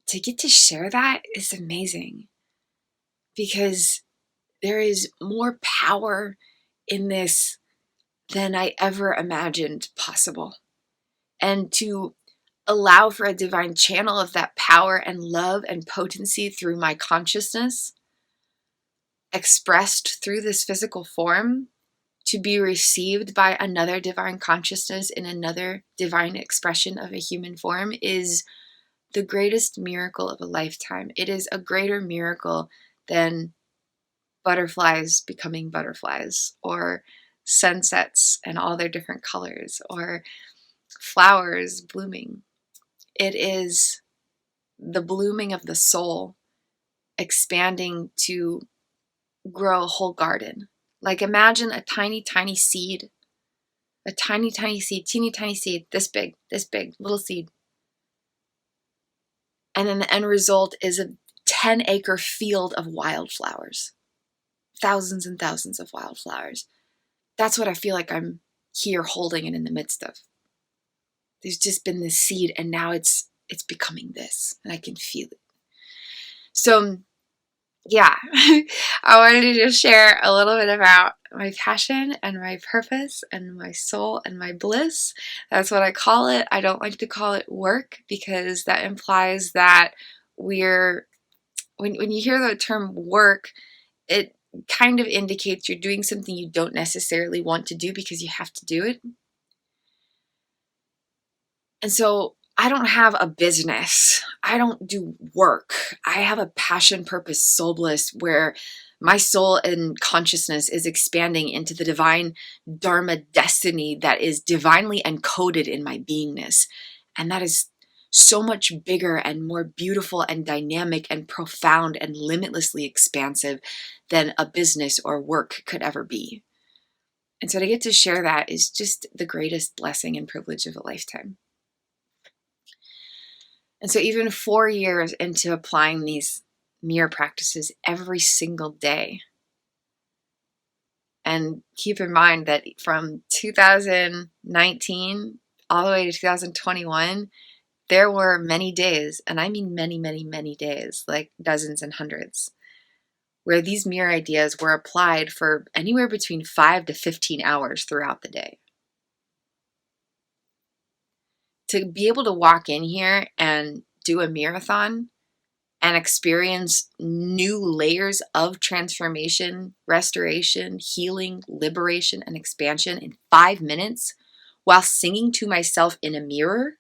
to get to share that is amazing, because there is more power in this than I ever imagined possible. And to allow for a divine channel of that power and love and potency through my consciousness, expressed through this physical form, to be received by another divine consciousness in another divine expression of a human form, is the greatest miracle of a lifetime. It is a greater miracle than butterflies becoming butterflies, or sunsets and all their different colors, or flowers blooming. It is the blooming of the soul expanding to grow a whole garden. Like, imagine a tiny, tiny seed, teeny tiny seed, this big, little seed. And then the end result is a 10-acre field of wildflowers. Thousands and thousands of wildflowers. That's what I feel like I'm here holding and in the midst of. There's just been this seed, and now it's becoming this, and I can feel it. So yeah, I wanted to just share a little bit about my passion and my purpose and my soul and my bliss. That's what I call it. I don't like to call it work, because that implies that when you hear the term work, it kind of indicates you're doing something you don't necessarily want to do because you have to do it. And so I don't have a business. I don't do work. I have a passion, purpose, SoulBliss, where my soul and consciousness is expanding into the divine Dharma destiny that is divinely encoded in my beingness. And that is so much bigger and more beautiful and dynamic and profound and limitlessly expansive than a business or work could ever be. And so to get to share that is just the greatest blessing and privilege of a lifetime. And so even 4 years into applying these mirror practices every single day, and keep in mind that from 2019 all the way to 2021, there were many days, and I mean many, many, many days, like dozens and hundreds, where these mirror ideas were applied for anywhere between 5 to 15 hours throughout the day. To be able to walk in here and do a Mirrorthon and experience new layers of transformation, restoration, healing, liberation, and expansion in 5 minutes while singing to myself in a mirror,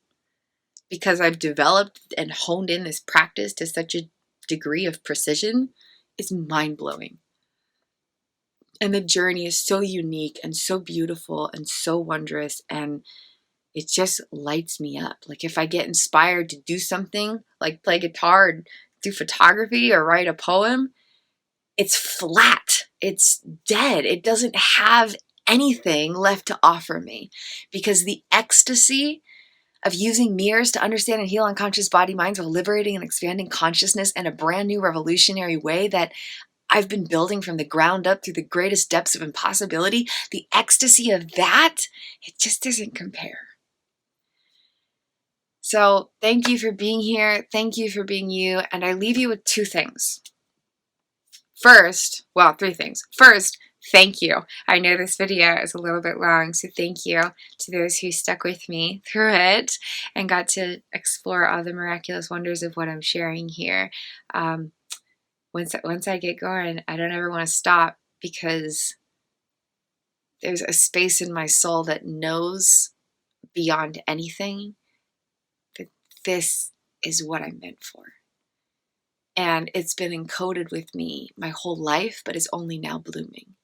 because I've developed and honed in this practice to such a degree of precision, is mind-blowing. And the journey is so unique and so beautiful and so wondrous, and it just lights me up. Like if I get inspired to do something, like play guitar or do photography or write a poem, it's flat, it's dead. It doesn't have anything left to offer me, because the ecstasy of using mirrors to understand and heal unconscious body minds while liberating and expanding consciousness in a brand new revolutionary way that I've been building from the ground up through the greatest depths of impossibility, the ecstasy of that, it just doesn't compare. So thank you for being here. Thank you for being you. And I leave you with 2 things. First, well, 3 things. First, thank you. I know this video is a little bit long, so thank you to those who stuck with me through it and got to explore all the miraculous wonders of what I'm sharing here. Once I get going, I don't ever want to stop, because there's a space in my soul that knows beyond anything that this is what I'm meant for. And it's been encoded with me my whole life, but is only now blooming.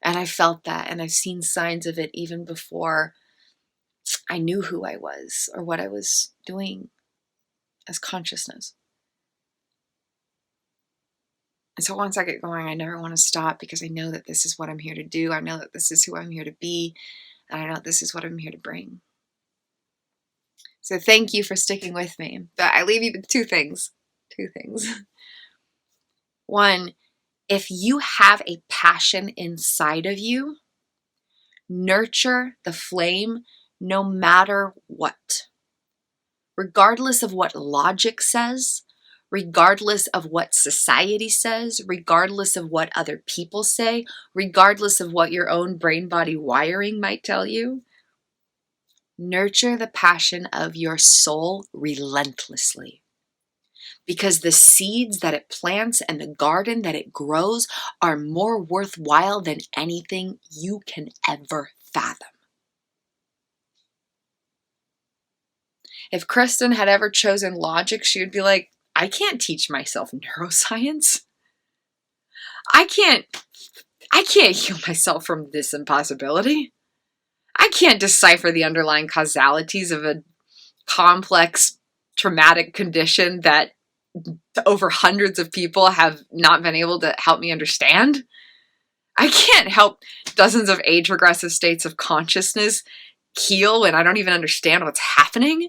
And I felt that, and I've seen signs of it even before I knew who I was or what I was doing as consciousness. And so once I get going, I never want to stop, because I know that this is what I'm here to do. I know that this is who I'm here to be. And I know that this is what I'm here to bring. So thank you for sticking with me. But I leave you with 2 things. 2 things. 1, if you have a passion inside of you, nurture the flame no matter what. Regardless of what logic says, regardless of what society says, regardless of what other people say, regardless of what your own brain-body wiring might tell you, nurture the passion of your soul relentlessly. Because the seeds that it plants and the garden that it grows are more worthwhile than anything you can ever fathom. If Kristin had ever chosen logic, she would be like, I can't teach myself neuroscience. I can't heal myself from this impossibility. I can't decipher the underlying causalities of a complex traumatic condition that over hundreds of people have not been able to help me understand. I can't help dozens of age regressive states of consciousness heal when I don't even understand what's happening.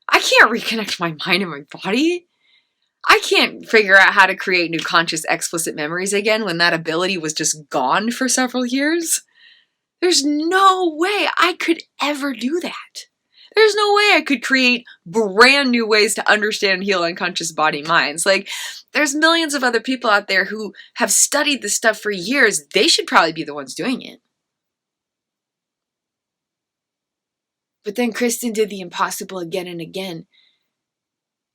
I can't reconnect my mind and my body. I can't figure out how to create new conscious explicit memories again when that ability was just gone for several years. There's no way I could ever do that. There's no way I could create brand new ways to understand and heal unconscious body minds. Like, there's millions of other people out there who have studied this stuff for years. They should probably be the ones doing it. But then Kristin did the impossible again and again.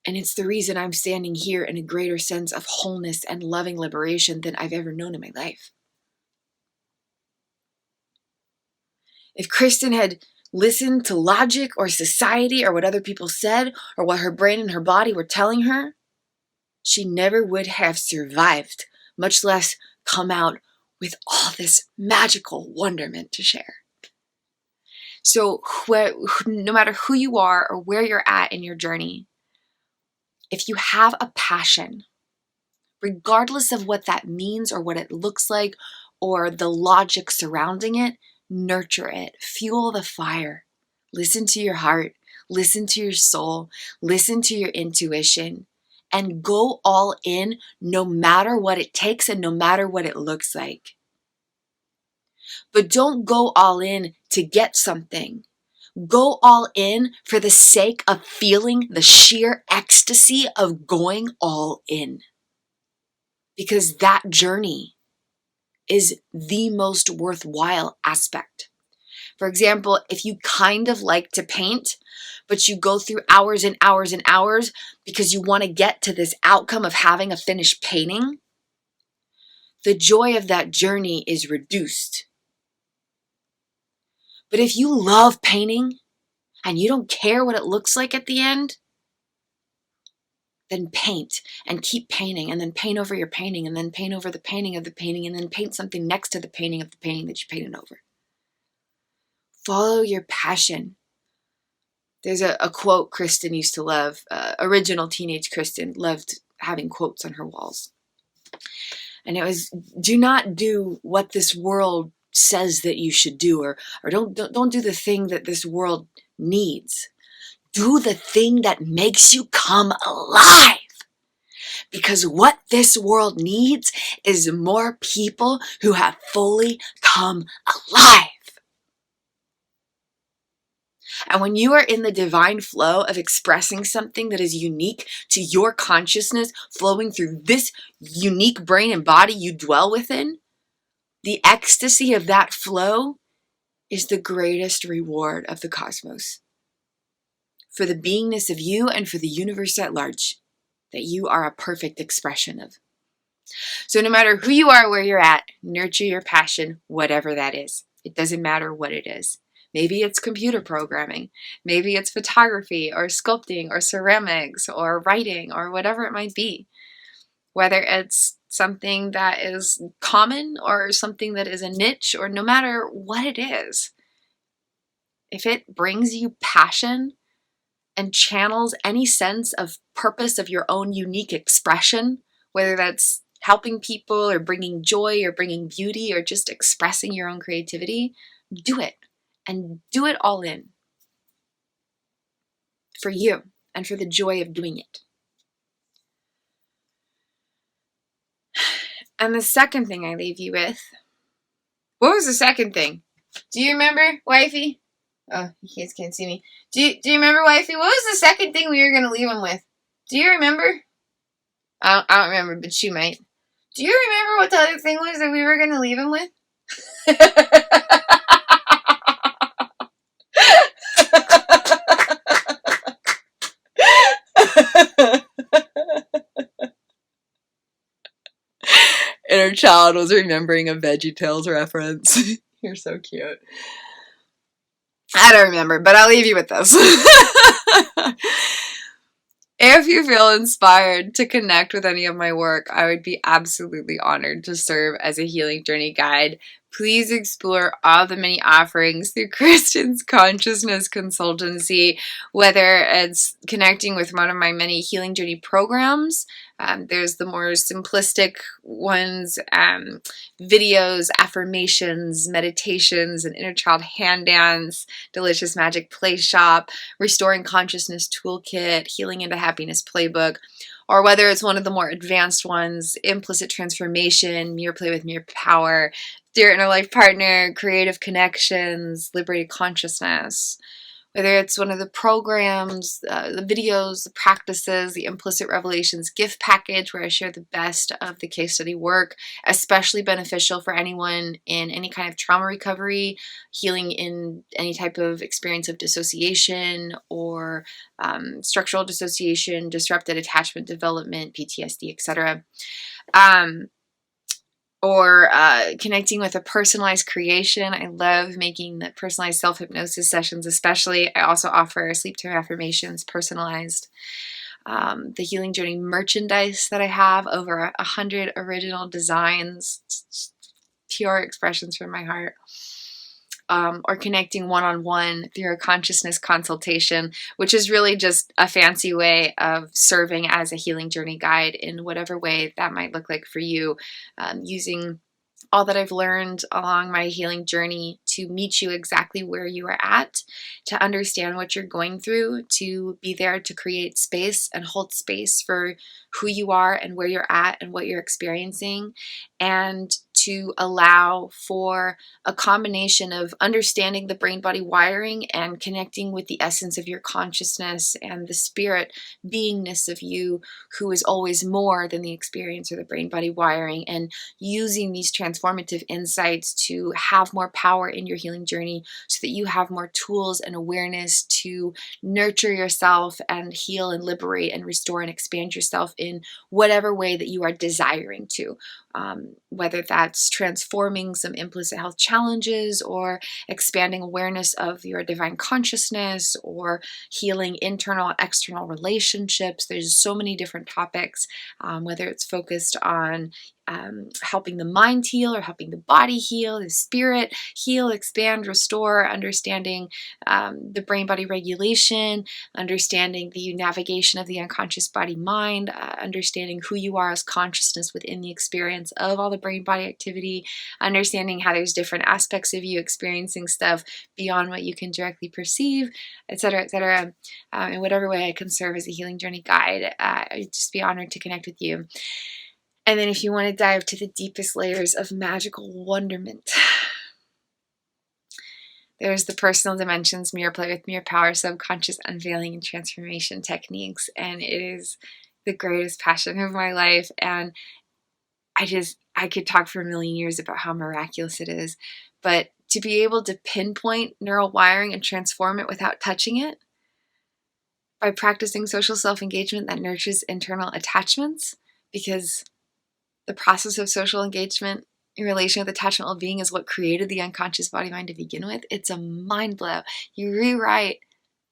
And it's the reason I'm standing here in a greater sense of wholeness and loving liberation than I've ever known in my life. If Kristin had listened to logic or society or what other people said or what her brain and her body were telling her, she never would have survived, much less come out with all this magical wonderment to share. So no matter who you are or where you're at in your journey, if you have a passion, regardless of what that means or what it looks like or the logic surrounding it, nurture it, fuel the fire, listen to your heart, listen to your soul, listen to your intuition, and go all in no matter what it takes and no matter what it looks like. But don't go all in to get something. Go all in for the sake of feeling the sheer ecstasy of going all in. Because that journey is the most worthwhile aspect. For example, if you kind of like to paint, but you go through hours and hours and hours because you want to get to this outcome of having a finished painting, the joy of that journey is reduced. But if you love painting and you don't care what it looks like at the end, then paint and keep painting, and then paint over your painting, and then paint over the painting of the painting, and then paint something next to the painting of the painting that you painted over. Follow your passion. There's a quote Kristin used to love. Original teenage Kristin loved having quotes on her walls. And it was, do not do what this world says that you should do, or don't do the thing that this world needs. Do the thing that makes you come alive. Because what this world needs is more people who have fully come alive. And when you are in the divine flow of expressing something that is unique to your consciousness, flowing through this unique brain and body you dwell within, the ecstasy of that flow is the greatest reward of the cosmos. For the beingness of you and for the universe at large, that you are a perfect expression of. So no matter who you are, where you're at, nurture your passion, whatever that is. It doesn't matter what it is. Maybe it's computer programming. Maybe it's photography or sculpting or ceramics or writing or whatever it might be. Whether it's something that is common or something that is a niche, or no matter what it is. If it brings you passion and channels any sense of purpose of your own unique expression, whether that's helping people or bringing joy or bringing beauty or just expressing your own creativity, do it. And do it all in. For you and for the joy of doing it. And the second thing I leave you with, what was the second thing? Do you remember, wifey? Oh, you guys can't see me. Do you remember, wifey? What was the second thing we were going to leave him with? Do you remember? I don't remember, but she might. Do you remember what the other thing was that we were going to leave him with? Inner child was remembering a VeggieTales reference. You're so cute. I don't remember, but I'll leave you with this. If you feel inspired to connect with any of my work, I would be absolutely honored to serve as a healing journey guide. Please explore all the many offerings through KRISTIN'S Consciousness Consultancy, whether it's connecting with one of my many healing journey programs. There's the more simplistic ones, videos, affirmations, meditations, an inner child hand dance, delicious magic play shop, restoring consciousness toolkit, healing into happiness playbook, or whether it's one of the more advanced ones, implicit transformation, mirror play with mirror power, dear inner life partner, creative connections, liberated consciousness. Whether it's one of the programs, the videos, the practices, the implicit revelations gift package where I share the best of the case study work, especially beneficial for anyone in any kind of trauma recovery, healing in any type of experience of dissociation or structural dissociation, disrupted attachment development, PTSD, etc. Or connecting with a personalized creation. I love making the personalized self-hypnosis sessions especially. I also offer sleep time affirmations, personalized. The Healing Journey merchandise that I have, over 100 original designs, pure expressions from my heart. Or connecting one-on-one through a consciousness consultation, which is really just a fancy way of serving as a healing journey guide in whatever way that might look like for you, using all that I've learned along my healing journey to meet you exactly where you are at, to understand what you're going through, to be there to create space and hold space for who you are and where you're at and what you're experiencing, and to allow for a combination of understanding the brain-body wiring and connecting with the essence of your consciousness and the spirit beingness of you, who is always more than the experience or the brain-body wiring, and using these transformative insights to have more power in your healing journey so that you have more tools and awareness to nurture yourself and heal and liberate and restore and expand yourself in whatever way that you are desiring to. Whether that's transforming some implicit health challenges or expanding awareness of your divine consciousness or healing internal and external relationships. There's so many different topics, whether it's focused on helping the mind heal or helping the body heal, the spirit heal, expand, restore, understanding the brain-body regulation, understanding the navigation of the unconscious body-mind, understanding who you are as consciousness within the experience of all the brain-body activity, understanding how there's different aspects of you experiencing stuff beyond what you can directly perceive, etc., etc. In whatever way I can serve as a healing journey guide, I'd just be honored to connect with you. And then if you want to dive to the deepest layers of magical wonderment, there's the personal dimensions, mirror play with mirror power, subconscious unveiling and transformation techniques. And it is the greatest passion of my life. And I could talk for a million years about how miraculous it is. But to be able to pinpoint neural wiring and transform it without touching it, by practicing social self-engagement that nurtures internal attachments, because the process of social engagement in relation with attachment well-being is what created the unconscious body-mind to begin with. It's a mind blow. You rewrite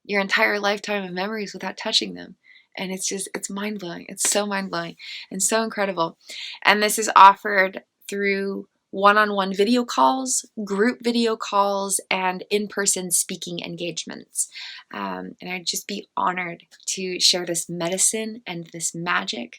your entire lifetime of memories without touching them. And it's mind-blowing. It's so mind-blowing and so incredible. And this is offered through one-on-one video calls, group video calls, and in-person speaking engagements. And I'd just be honored to share this medicine and this magic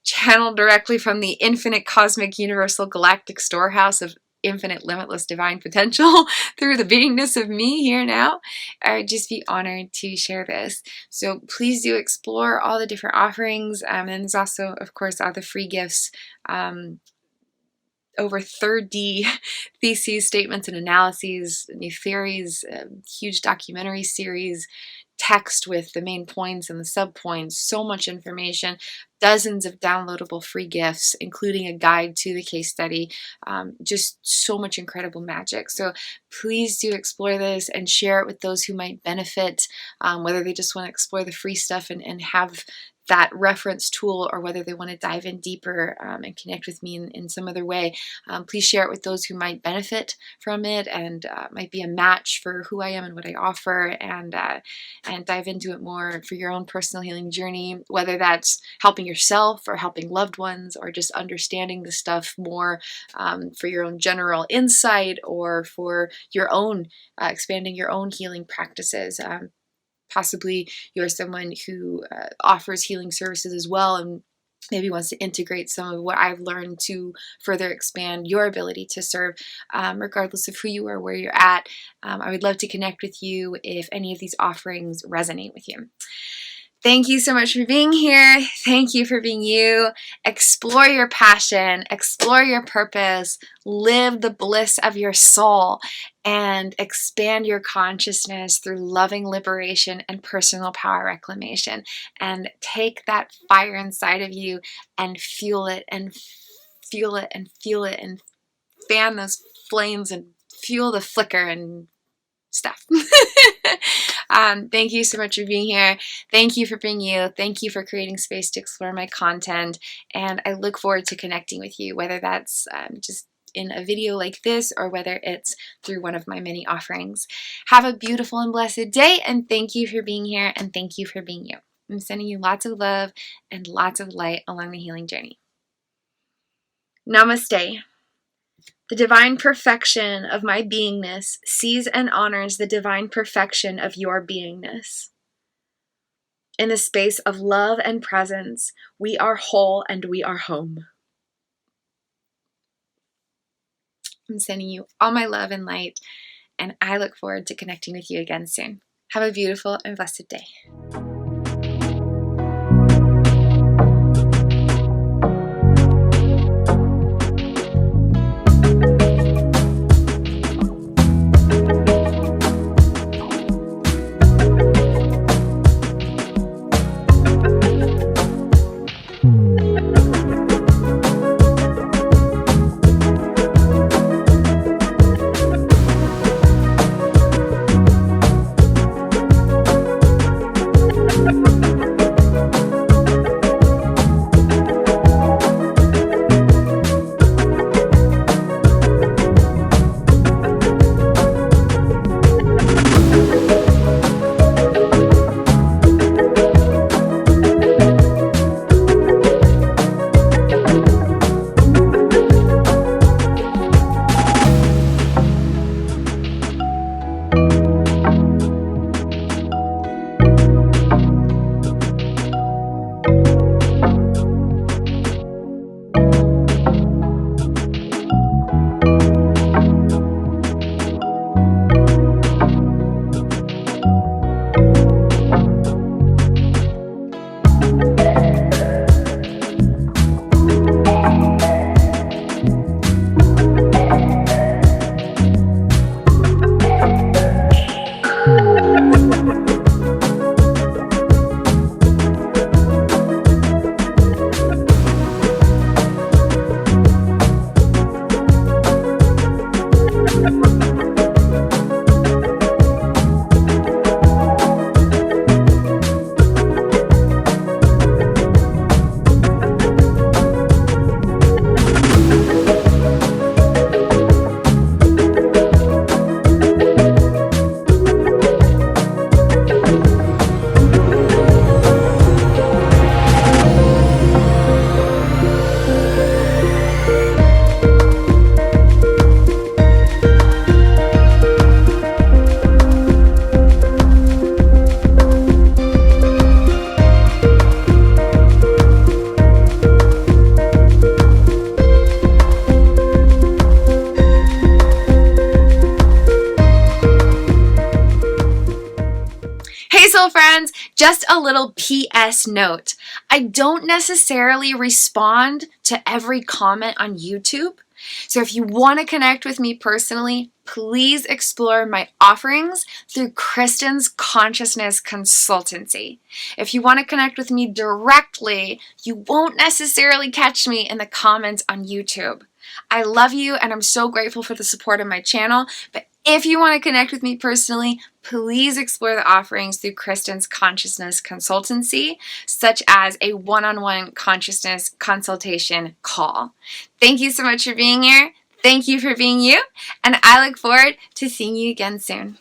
channeled directly from the infinite cosmic universal galactic storehouse of infinite limitless divine potential through the beingness of me here now. I'd just be honored to share this. So please do explore all the different offerings. And there's also, of course, all the free gifts, over 30 theses, statements, and analyses, new theories, huge documentary series, text with the main points and the subpoints, so much information, dozens of downloadable free gifts, including a guide to the case study, just so much incredible magic. So please do explore this and share it with those who might benefit, whether they just want to explore the free stuff and have that reference tool, or whether they want to dive in deeper and connect with me in some other way. Please share it with those who might benefit from it and might be a match for who I am and what I offer, and dive into it more for your own personal healing journey, whether that's helping yourself or helping loved ones, or just understanding the stuff more for your own general insight, or for your own expanding your own healing practices. Possibly you're someone who offers healing services as well, and maybe wants to integrate some of what I've learned to further expand your ability to serve, regardless of who you are, where you're at. I would love to connect with you if any of these offerings resonate with you. Thank you so much for being here. Thank you for being you. Explore your passion, explore your purpose, live the bliss of your soul, and expand your consciousness through loving liberation and personal power reclamation. And take that fire inside of you and fuel it and feel it and feel it and fan those flames and fuel the flicker and stuff. Thank you so much for being here. Thank you for being you. Thank you for creating space to explore my content. And I look forward to connecting with you, whether that's just in a video like this or whether it's through one of my many offerings. Have a beautiful and blessed day. And thank you for being here. And thank you for being you. I'm sending you lots of love and lots of light along the healing journey. Namaste. The divine perfection of my beingness sees and honors the divine perfection of your beingness. In the space of love and presence, we are whole and we are home. I'm sending you all my love and light, and I look forward to connecting with you again soon. Have a beautiful and blessed day. friends, just a little PS note. I don't necessarily respond to every comment on YouTube. So if you want to connect with me personally, please explore my offerings through Kristin's Consciousness Consultancy. If you want to connect with me directly, you won't necessarily catch me in the comments on YouTube. I love you and I'm so grateful for the support of my channel, but if you want to connect with me personally, please explore the offerings through Kristin's Consciousness Consultancy, such as a one-on-one consciousness consultation call. Thank you so much for being here. Thank you for being you, and I look forward to seeing you again soon.